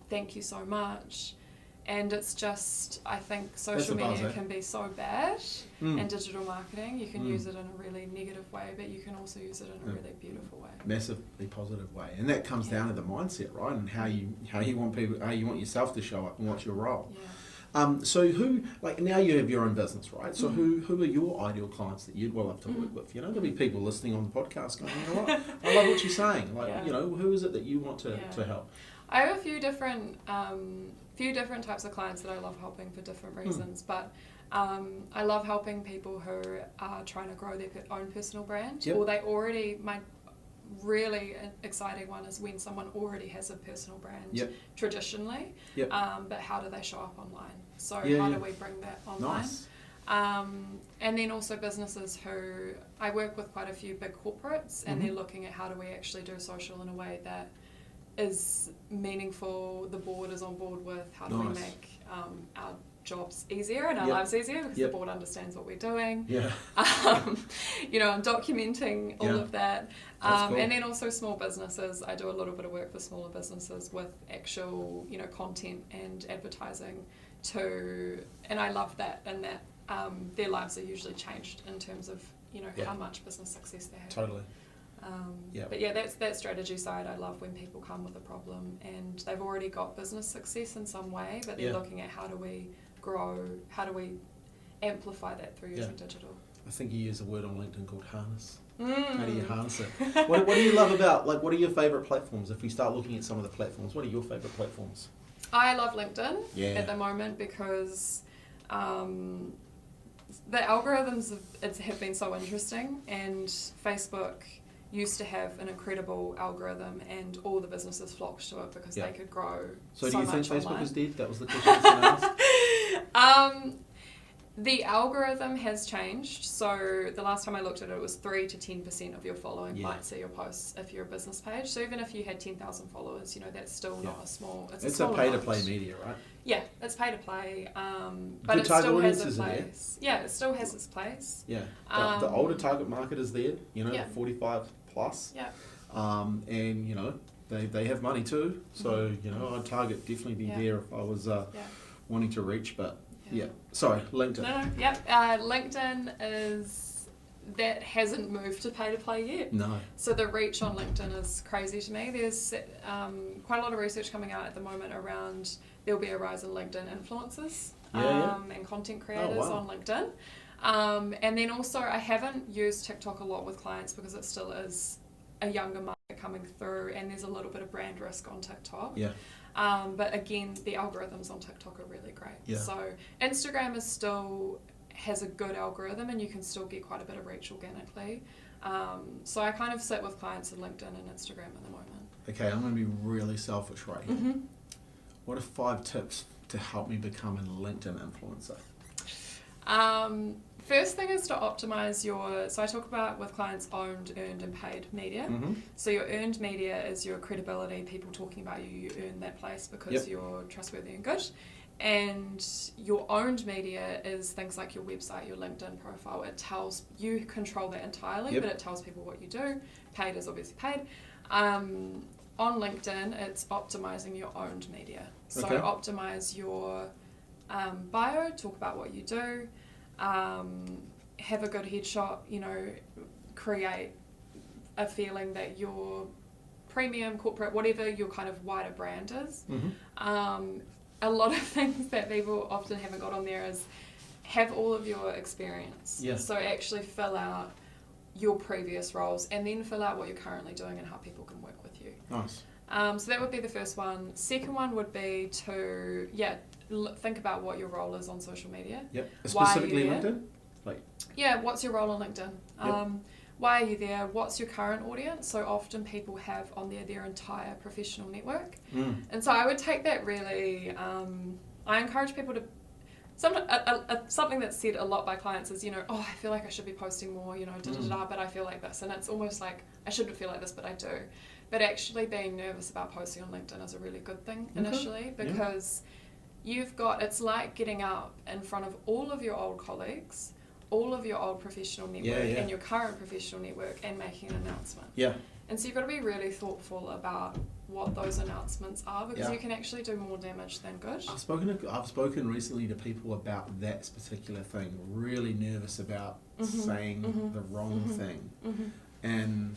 Speaker 2: thank you so much." And it's just, I think social media can be so bad, and digital marketing, you can use it in a really negative way, but you can also use it in a really beautiful way.
Speaker 1: Massively positive way. And that comes down to the mindset, right? And how you want yourself to show up and what's your role. Yeah. So who, like now you have your own business, right? So who are your ideal clients that you'd love to work with? There'll be people listening on the podcast going, "You know what? I love what you're saying." Like, who is it that you want to help?
Speaker 2: I have a few different types of clients that I love helping for different reasons, but I love helping people who are trying to grow their own personal brand, or my really exciting one is when someone already has a personal brand traditionally, but how do they show up online? So how do we bring that online? Nice. And then also businesses who, I work with quite a few big corporates, and they're looking at how do we actually do social in a way that is meaningful, the board is on board with, how do we make our jobs easier and our lives easier because the board understands what we're doing. Yeah. I'm documenting all of that. Cool. And then also small businesses. I do a little bit of work for smaller businesses with actual, content and advertising too. And I love that, and that their lives are usually changed in terms of, how much business success they have. Totally. But that's that strategy side. I love when people come with a problem and they've already got business success in some way, but they're looking at how do we grow? How do we amplify that through using digital?
Speaker 1: I think you use a word on LinkedIn called harness.
Speaker 2: Mm.
Speaker 1: How do you harness it? What do you love about, like, what are your favourite platforms? If we start looking at some of the platforms, what are your favourite platforms?
Speaker 2: I love LinkedIn at the moment because the algorithms have been so interesting, and Facebook used to have an incredible algorithm, and all the businesses flocked to it because they could grow
Speaker 1: so
Speaker 2: so
Speaker 1: do you think
Speaker 2: much
Speaker 1: Facebook
Speaker 2: online.
Speaker 1: is dead? That was the question I asked.
Speaker 2: The algorithm has changed. So the last time I looked at it, it was 3 to 10% of your following might see your posts if you're a business page. So even if you had 10,000 followers, you know, that's still not a small.
Speaker 1: It's a pay-to-play media, right?
Speaker 2: Yeah, it's pay to play, but
Speaker 1: Good
Speaker 2: it
Speaker 1: target
Speaker 2: still has a
Speaker 1: audiences are there.
Speaker 2: place. Yeah, it still has its place.
Speaker 1: Yeah, the older target market is there. You know, 45 plus.
Speaker 2: Yeah.
Speaker 1: And you know, they have money too. So you know, I'd target definitely be there if I was wanting to reach, but. Yeah. Sorry, LinkedIn.
Speaker 2: LinkedIn that hasn't moved to pay to play yet.
Speaker 1: No.
Speaker 2: So the reach on LinkedIn is crazy to me. There's quite a lot of research coming out at the moment around there'll be a rise in LinkedIn influencers and content creators on LinkedIn. And then also I haven't used TikTok a lot with clients because it still is a younger market coming through, and there's a little bit of brand risk on TikTok.
Speaker 1: Yeah.
Speaker 2: But again, the algorithms on TikTok are really great.
Speaker 1: Yeah.
Speaker 2: So Instagram has a good algorithm, and you can still get quite a bit of reach organically. So I kind of sit with clients in LinkedIn and Instagram at the moment.
Speaker 1: Okay, I'm going to be really selfish right here.
Speaker 2: Mm-hmm.
Speaker 1: What are 5 tips to help me become a LinkedIn influencer?
Speaker 2: First thing is to optimize so I talk about with clients owned, earned and paid media.
Speaker 1: Mm-hmm.
Speaker 2: So your earned media is your credibility, people talking about you, you earn that place because you're trustworthy and good. And your owned media is things like your website, your LinkedIn profile. You control that entirely, but it tells people what you do. Paid is obviously paid. On LinkedIn, it's optimizing your owned media. So optimize your bio, talk about what you do, have a good headshot, you know, create a feeling that you're premium, corporate, whatever your kind of wider brand is.
Speaker 1: Mm-hmm.
Speaker 2: A lot of things that people often haven't got on there is have all of your experience.
Speaker 1: Yeah.
Speaker 2: So actually fill out your previous roles and then fill out what you're currently doing and how people can work with you.
Speaker 1: Nice.
Speaker 2: So that would be the first one. Second one would be to, think about what your role is on social media.
Speaker 1: Yep. Specifically
Speaker 2: Why are you
Speaker 1: LinkedIn?
Speaker 2: what's your role on LinkedIn? Why are you there? What's your current audience? So often people have on there their entire professional network. And so I would take that really, I encourage people to, something that's said a lot by clients is, you know, I feel like I should be posting more, you know, but I feel like this. And it's almost like, I shouldn't feel like this, but I do. But actually being nervous about posting on LinkedIn is a really good thing initially, because it's like getting up in front of all of your old colleagues, all of your old professional network and your current professional network and making an announcement.
Speaker 1: Yeah.
Speaker 2: And so you've got to be really thoughtful about what those announcements are, because you can actually do more damage than good.
Speaker 1: I've spoken recently to people about that particular thing, really nervous about saying the wrong thing. And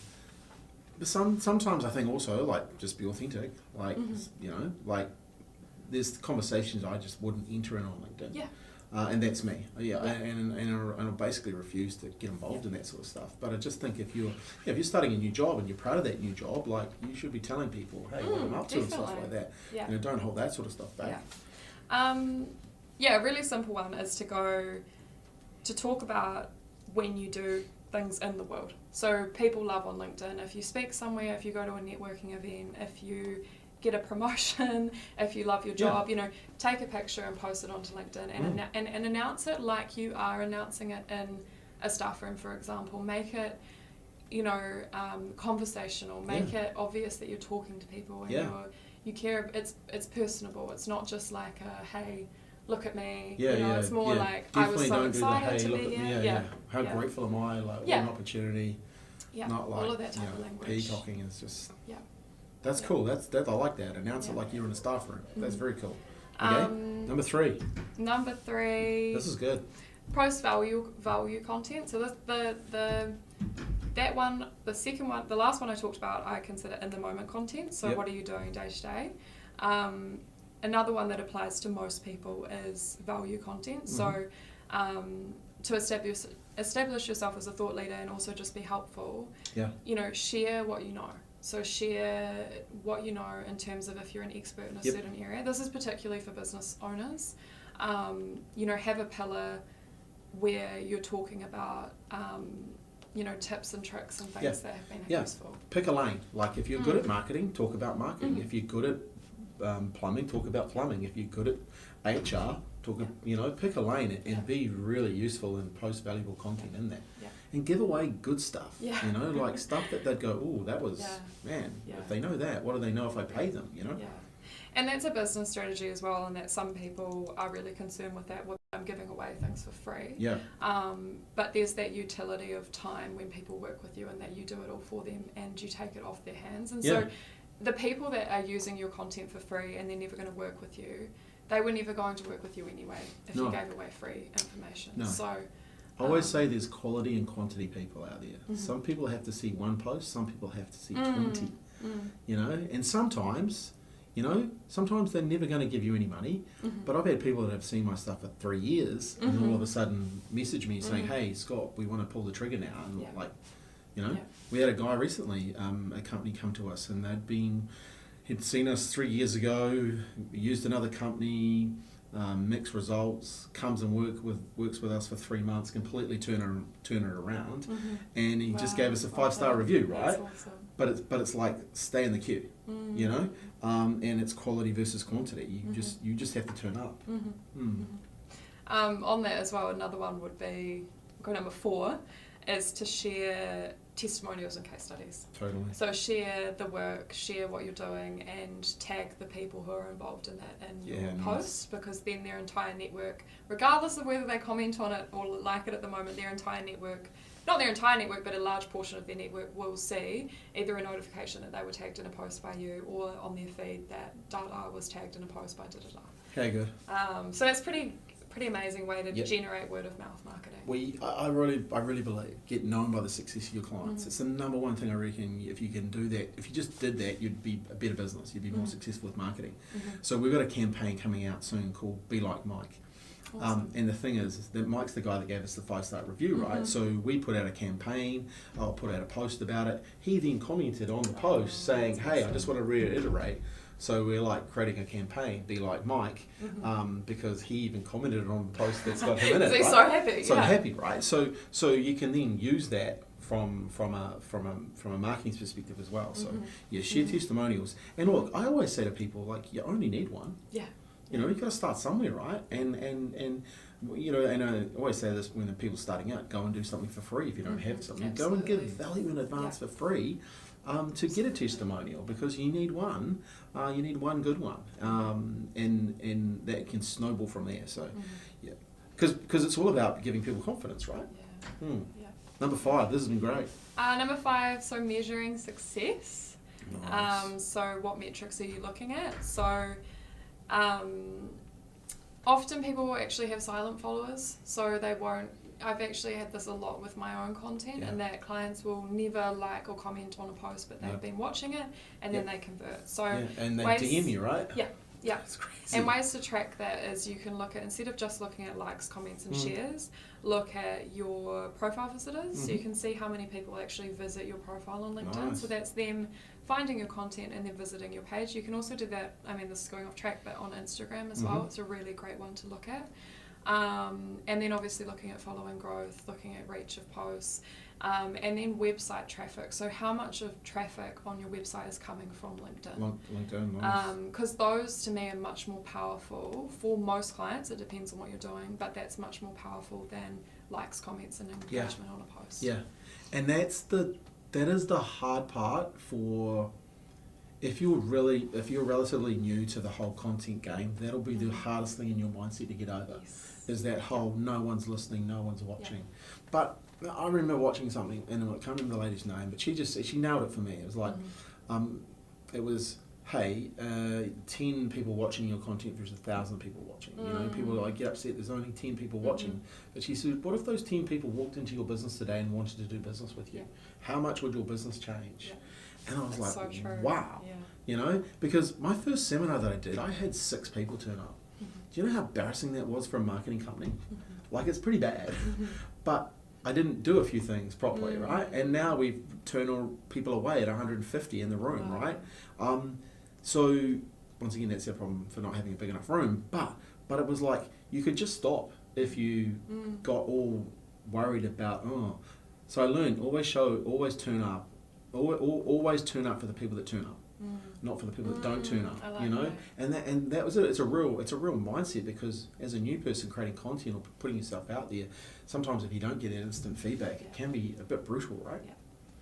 Speaker 1: sometimes I think also, like, just be authentic. Like, you know, like, there's conversations I just wouldn't enter in on LinkedIn. Yeah. And that's me. And I basically refuse to get involved in that sort of stuff. But I just think if you're starting a new job and you're proud of that new job, like, you should be telling people, hey, what I'm up to and stuff like that.
Speaker 2: Yeah.
Speaker 1: You know, don't hold that sort of stuff back.
Speaker 2: Yeah. A really simple one is to talk about when you do things in the world. So people love on LinkedIn. If you speak somewhere, if you go to a networking event, if you get a promotion, if you love your job, you know, take a picture and post it onto LinkedIn and announce it like you are announcing it in a staff room, for example. Make it, you know, conversational. Make it obvious that you're talking to people and you care. It's personable. It's not just like a, hey, look at me. It's more like,
Speaker 1: definitely
Speaker 2: I was so excited to
Speaker 1: look
Speaker 2: be
Speaker 1: at
Speaker 2: here.
Speaker 1: me. How grateful am I? Like, what an opportunity. Not like,
Speaker 2: all of that type of language.
Speaker 1: Peacocking is just. That's cool. That's I like that. Announce it like you're in a staff room. That's very cool. Okay. Number 3. This is good.
Speaker 2: Post value content. So that one, the second one, the last one I talked about, I consider in the moment content. So what are you doing day to day? another one that applies to most people is value content. So to establish yourself as a thought leader and also just be helpful, share what you know. So share what you know in terms of if you're an expert in a certain area. This is particularly for business owners. Have a pillar where you're talking about, tips and tricks and things that have been useful.
Speaker 1: Pick a lane. Like if you're good at marketing, talk about marketing. If you're good at plumbing, talk about plumbing. If you're good at HR, pick a lane and be really useful and post valuable content in that. Yeah. And give away good stuff. Yeah. Like stuff that they'd go, oh, that was, if they know that, what do they know if I pay them, Yeah.
Speaker 2: And that's a business strategy as well, and that some people are really concerned with that. I'm giving away things for free.
Speaker 1: Yeah.
Speaker 2: But there's that utility of time when people work with you and that you do it all for them and you take it off their hands. And so the people that are using your content for free and they're never going to work with you, they were never going to work with you anyway if you gave away free information. No. So
Speaker 1: I always say there's quality and quantity people out there. Mm-hmm. Some people have to see one post, some people have to see 20. And sometimes they're never going to give you any money. But I've had people that have seen my stuff for 3 years and all of a sudden message me saying, hey, Scott, we want to pull the trigger now. And we had a guy recently, a company come to us and he'd seen us 3 years ago, used another company, mixed results, comes and works with us for 3 months, completely turn it around, and he just gave us a 5-star review, right? That's awesome. But it's like stay in the queue, and it's quality versus quantity. You just have to turn up.
Speaker 2: On that as well, another one would be number 4 is to share testimonials and case studies.
Speaker 1: Totally.
Speaker 2: So share the work, share what you're doing, and tag the people who are involved in that in your posts, because then their entire network, regardless of whether they comment on it or like it at the moment, their entire network, not their entire network, but a large portion of their network will see either a notification that they were tagged in a post by you or on their feed that da-da was tagged in a post by da-da-da.
Speaker 1: Okay, good.
Speaker 2: So that's pretty amazing way to generate word of mouth marketing.
Speaker 1: I really believe get known by the success of your clients. It's the number one thing I reckon. If you can do that, if you just did that, you'd be a better business. You'd be more successful with marketing. So we've got a campaign coming out soon called Be Like Mike. Awesome. And the thing is that Mike's the guy that gave us the 5-star review, right? So we put out a campaign, I'll put out a post about it. He then commented on the post saying, hey, I just want to reiterate. So we're like creating a campaign, Be Like Mike, because he even commented on the post that's got him in it.
Speaker 2: So he's so happy.
Speaker 1: So happy, right? So you can then use that from a marketing perspective as well. So share testimonials. And look, I always say to people, like, you only need one.
Speaker 2: Yeah.
Speaker 1: You've got to start somewhere, right? And and I always say this when people starting out, go and do something for free if you don't have something. Absolutely. Go and give value in advance for free to get a testimonial, because you need one. You need one good one, and that can snowball from there. So, because it's all about giving people confidence, right? Yeah. Number 5. This has been great.
Speaker 2: Number 5. So measuring success.
Speaker 1: Nice.
Speaker 2: So what metrics are you looking at? So. Often people will actually have silent followers, so they won't. I've actually had this a lot with my own content, and that clients will never like or comment on a post, but they've been watching it, and then they convert. So
Speaker 1: and they DM you, right?
Speaker 2: Yeah.
Speaker 1: That's crazy.
Speaker 2: And ways to track that is you can look at, instead of just looking at likes, comments and shares, look at your profile visitors. So you can see how many people actually visit your profile on LinkedIn.
Speaker 1: Nice.
Speaker 2: So that's them finding your content and then visiting your page. You can also do that, this is going off track, but on Instagram as well. It's a really great one to look at. And then obviously looking at following growth, looking at reach of posts, and then website traffic. So how much of traffic on your website is coming from LinkedIn?
Speaker 1: LinkedIn, nice.
Speaker 2: Because those to me are much more powerful for most clients. It depends on what you're doing, but that's much more powerful than likes, comments, and engagement on a post. Yeah,
Speaker 1: and that is the hard part for. If you're relatively new to the whole content game, that'll be the hardest thing in your mindset to get over.
Speaker 2: Yes.
Speaker 1: Is that whole no one's listening, no one's watching. But I remember watching something, and I can't remember the lady's name, but she nailed it for me. It was like, it was, hey, 10 people watching your content versus 1,000 people watching. People like get upset. There's only 10 people watching. But she said, what if those 10 people walked into your business today and wanted to do business with you? How much would your business change? And I was
Speaker 2: That's
Speaker 1: like,
Speaker 2: so true.
Speaker 1: wow.
Speaker 2: Yeah.
Speaker 1: You know, because my first seminar that I did, I had 6 people turn up. Do you know how embarrassing that was for a marketing company? Like, it's pretty bad. But I didn't do a few things properly, right? And now we've turned all people away at 150 in the room, right? So, once again, that's our problem for not having a big enough room. But it was like, you could just stop if you got all worried about, So I learned, always turn up. Always turn up for the people that turn up. Not for the people that don't turn up,
Speaker 2: like
Speaker 1: you know, and that was it. It's a real mindset, because as a new person creating content or putting yourself out there, sometimes if you don't get that instant feedback, it can be a bit brutal, right?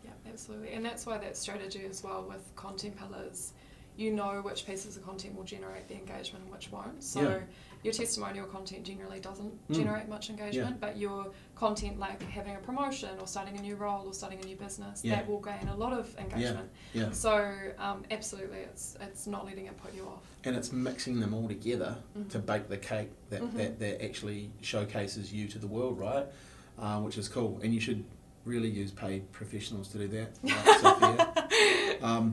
Speaker 2: Yeah, absolutely, and that's why that strategy as well with content pillars. You know which pieces of content will generate the engagement and which won't. So your testimonial content generally doesn't generate much engagement, but your content like having a promotion or starting a new role or starting a new business, that will gain a lot of engagement. So absolutely, it's not letting it put you off.
Speaker 1: And it's mixing them all together to bake the cake that actually showcases you to the world, right? Which is cool. And you should really use paid professionals to do that, like Sophia.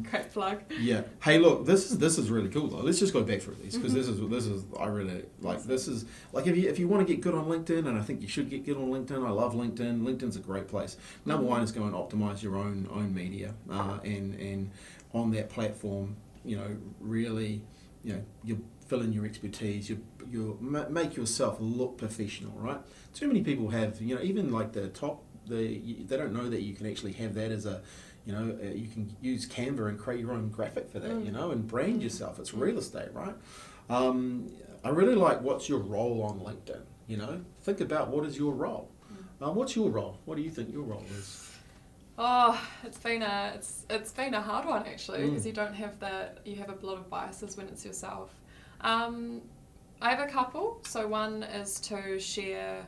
Speaker 2: Great plug.
Speaker 1: Yeah. Hey, look, this is really cool though. Let's just go back through these, because this is I really like. This is like, if you want to get good on LinkedIn, and I think you should get good on LinkedIn. I love LinkedIn. LinkedIn's a great place. Number one is go and optimize your own media, and on that platform, you know, really, you know, you fill in your expertise. You make yourself look professional, right? Too many people have, you know, even like the top. They don't know that you can actually have that as a, you know, you can use Canva and create your own graphic for that, you know, and brand yourself. It's real estate, right? I really like, what's your role on LinkedIn? You know, think about, what is your role? What's your role? What do you think your role is?
Speaker 2: Oh, it's been a hard one actually, because you don't have that. You have a lot of biases when it's yourself. I have a couple. So one is to share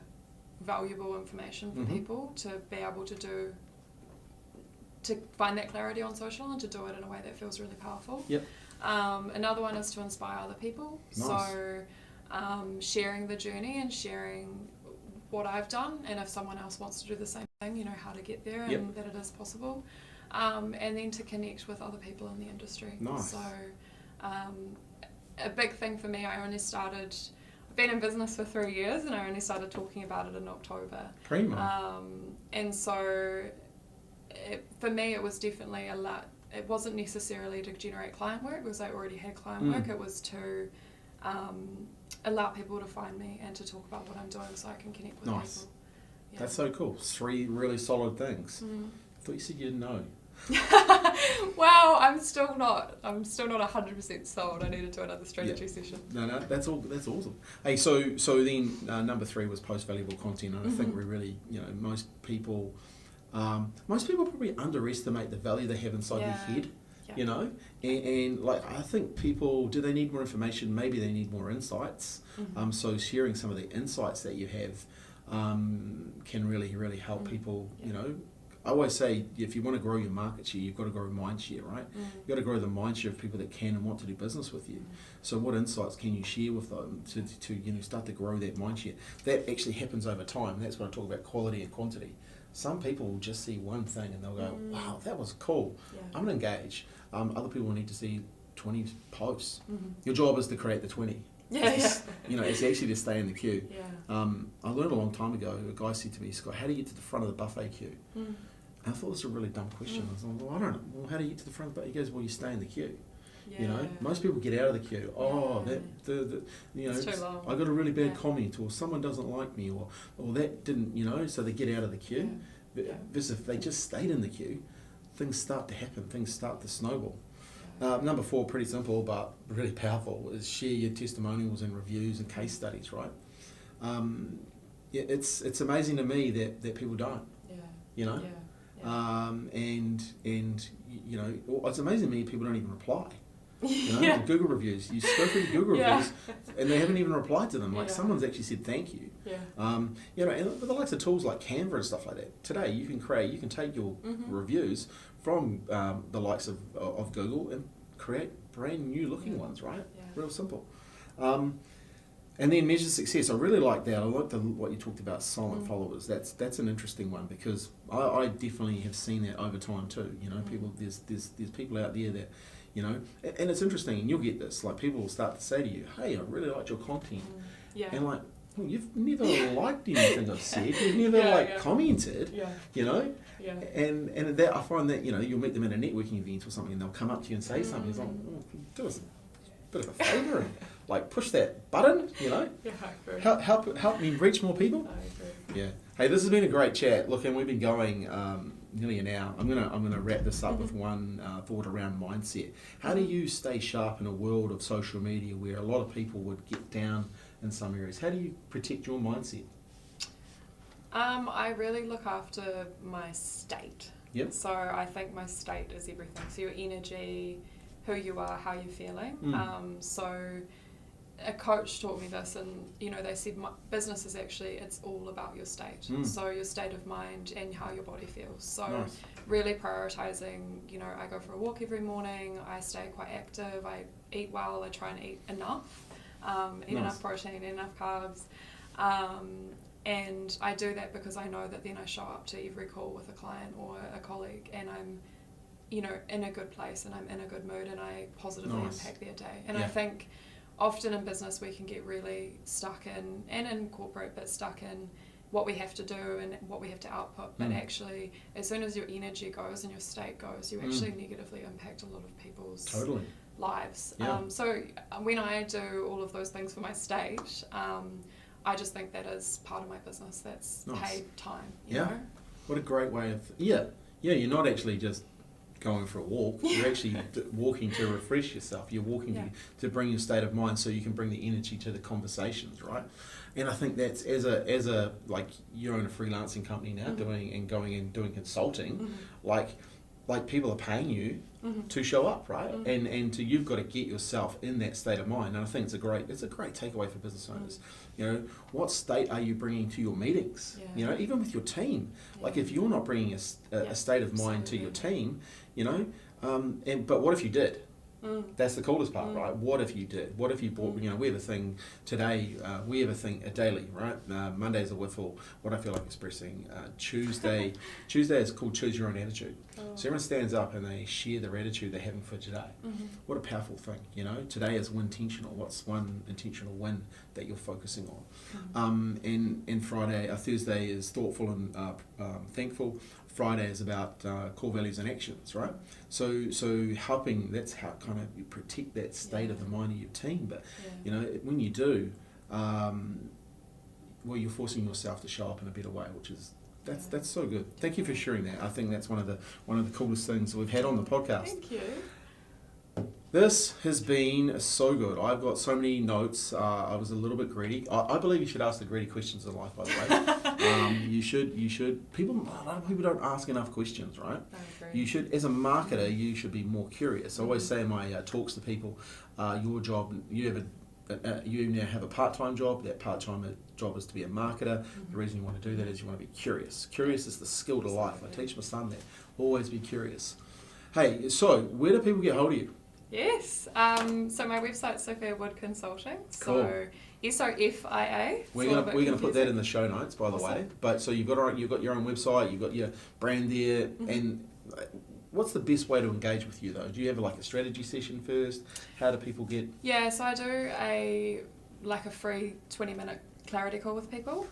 Speaker 2: valuable information for people to be able to find that clarity on social and to do it in a way that feels really powerful. Another one is to inspire other people.
Speaker 1: Nice.
Speaker 2: So sharing the journey and sharing what I've done, and if someone else wants to do the same thing, you know, how to get there and that it is possible. And then to connect with other people in the industry.
Speaker 1: Nice.
Speaker 2: So a big thing for me, I've been in business for 3 years, and I only started talking about it in October.
Speaker 1: Primo.
Speaker 2: And so for me, it was definitely it wasn't necessarily to generate client work, because I already had client work. It was to allow people to find me and to talk about what I'm doing, so I can connect with people. Yeah.
Speaker 1: That's so cool. 3 really solid things. I thought you said you didn't know.
Speaker 2: Well, I'm still not 100% sold. I need to do another strategy session.
Speaker 1: No, that's awesome. Hey, so then number 3 was post valuable content, and I think we really, you know, most people probably underestimate the value they have inside their head. You know, and like, I think people, do they need more information? Maybe they need more insights. So sharing some of the insights that you have can really help people. You know, I always say, if you want to grow your market share, you've got to grow mind share, right? You've got to grow the mind share of people that can and want to do business with you. So what insights can you share with them to you know, start to grow that mind share? That actually happens over time, and that's when I talk about quality and quantity. Some people will just see one thing and they'll go, wow, that was cool. I'm going to engage. Other people will need to see 20 posts. Your job is to create the 20. You know, it's actually to stay in the queue. I learned a long time ago, a guy said to me, Scott, how do you get to the front of the buffet queue? And I thought this was a really dumb question. I was like, well, I don't know. Well, how do you get to the front of the buffet? He goes, well, you stay in the queue. You know, most people get out of the queue. You know, I got a really bad comment, or someone doesn't like me, or that didn't, you know, so they get out of the queue. Versus if they just stayed in the queue, things start to happen, things start to snowball. Number 4, pretty simple but really powerful, is share your testimonials and reviews and case studies, right? It's amazing to me that people don't. You know? And you know, it's amazing to me people don't even reply. You know, Google reviews. You go through the Google reviews, and they haven't even replied to them. Like, someone's actually said thank you. You know, and with the likes of tools like Canva and stuff like that, today you can take your reviews from the likes of Google and create brand new looking ones, right? Real simple. And then measure success. I really like that. I like what you talked about, silent followers. That's an interesting one, because I definitely have seen that over time too. You know, people there's people out there that, you know, and it's interesting, and you'll get this. Like, people will start to say to you, "Hey, I really liked your content," and like, well, you've never liked anything I've said. You've never commented. You know. Yeah. And that, I find that, you know, you'll meet them at a networking event or something, and they'll come up to you and say something. It's like, oh, do us a bit of a favour and like push that button, you know.
Speaker 2: Yeah, I agree.
Speaker 1: Help me reach more people.
Speaker 2: I agree.
Speaker 1: Yeah. Hey, this has been a great chat. Look, and we've been going nearly an hour. I'm gonna wrap this up with one thought around mindset. How do you stay sharp in a world of social media where a lot of people would get down in some areas? How do you protect your mindset?
Speaker 2: I really look after my state.
Speaker 1: Yep.
Speaker 2: So I think my state is everything. So your energy, who you are, how you're feeling. So a coach taught me this, and you know, they said business is actually, it's all about your state. So your state of mind and how your body feels. So really prioritizing, you know, I go for a walk every morning, I stay quite active, I eat well, I try and eat enough, enough protein, enough carbs. And I do that because I know that then I show up to every call with a client or a colleague, and I'm, you know, in a good place, and I'm in a good mood, and I positively impact their day. And I think often in business we can get really stuck in, and in corporate, but stuck in what we have to do and what we have to output. But actually, as soon as your energy goes and your state goes, you actually negatively impact a lot of people's lives. So when I do all of those things for my state, I just think that is part of my business. That's paid time. You know?
Speaker 1: What a great way of you're not actually just going for a walk. You're actually walking to refresh yourself. You're walking to bring your state of mind, so you can bring the energy to the conversations, right? And I think that's as a like, you own a freelancing company now, doing consulting, like people are paying you to show up, right? And you've got to get yourself in that state of mind. And I think it's a great takeaway for business owners. You know, what state are you bringing to your meetings? You know, even with your team. Like, if you're not bringing a state of mind to your team, you know, but what if you did? That's the coolest part, right? What if you did? What if you bought, you know, we have a thing today, we have a thing, a daily, right? Monday's a whiffle, what I feel like expressing. Tuesday is called Choose Your Own Attitude. So everyone stands up and they share their attitude they're having for today. What a powerful thing, you know? Today is intentional. What's one intentional win that you're focusing on? And Thursday is thoughtful and thankful. Friday is about core values and actions, right? So helping, that's how kind of you protect that state of the mind of your team. But you know, when you do, well, you're forcing yourself to show up in a better way, which is that's so good. Thank you for sharing that. I think that's one of the coolest things we've had on the podcast.
Speaker 2: Thank you.
Speaker 1: This has been so good. I've got so many notes. I was a little bit greedy. I believe you should ask the greedy questions in life, by the way. You should. A lot of people don't ask enough questions, right?
Speaker 2: I agree.
Speaker 1: You should, as a marketer, you should be more curious. I always say in my talks to people, your job, you now have a part-time job. That part-time job is to be a marketer. The reason you want to do that is you want to be curious. Curious is the skill to life. I teach my son that. Always be curious. Hey, so where do people get hold of you?
Speaker 2: Yes. So my website's Sophia Wood Consulting. So SOFIA.
Speaker 1: We're gonna put that in the show notes, by the way. But so you've got your own website, you've got your brand there, and what's the best way to engage with you though? Do you have like a strategy session first? How do people get? Yeah,
Speaker 2: so I do a free 20-minute clarity call with people,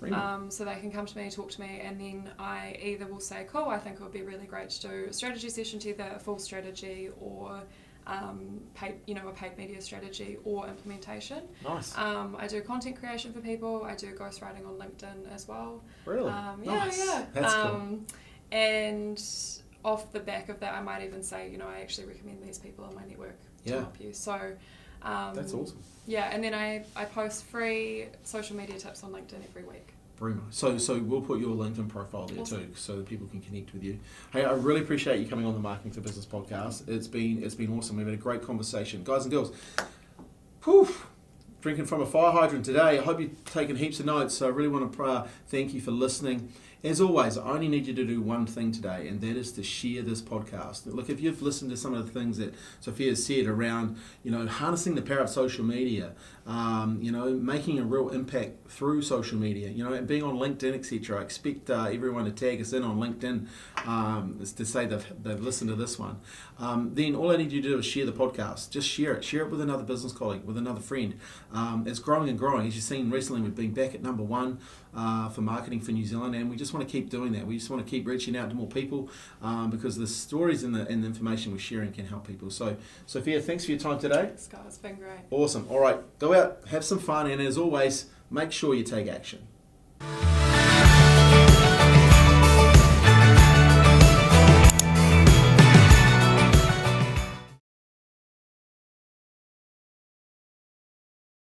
Speaker 2: so they can come to me, talk to me, and then I either will say, cool, I think it would be really great to do a strategy session, to either a full strategy or a paid media strategy or implementation.
Speaker 1: Nice.
Speaker 2: I do content creation for people. I do ghostwriting on LinkedIn as well.
Speaker 1: Really?
Speaker 2: Nice. Yeah.
Speaker 1: That's cool.
Speaker 2: And off the back of that, I might even say, you know, I actually recommend these people in my network to help you. So
Speaker 1: that's awesome.
Speaker 2: Yeah, and then I post free social media tips on LinkedIn every week.
Speaker 1: Very nice. So we'll put your LinkedIn profile there too, so that people can connect with you. Hey, I really appreciate you coming on the Marketing for Business podcast. It's been awesome. We've had a great conversation, guys and girls. Drinking from a fire hydrant today. I hope you've taken heaps of notes. So I really want to thank you for listening. As always, I only need you to do one thing today, and that is to share this podcast. Look, if you've listened to some of the things that Sophia has said around, harnessing the power of social media, making a real impact through social media, and being on LinkedIn, etc. I expect everyone to tag us in on LinkedIn to say they've listened to this one. Then all I need you to do is share the podcast. Just share it. Share it with another business colleague, with another friend. It's growing and growing. As you've seen recently, we've been back at number 1 for marketing for New Zealand, and we just want to keep doing that. We just want to keep reaching out to more people because the stories and the information we're sharing can help people. So, Sophia, thanks for your time today.
Speaker 2: Thanks, guys. It's been great.
Speaker 1: Awesome. All right, go out, have some fun, and as always, make sure you take action.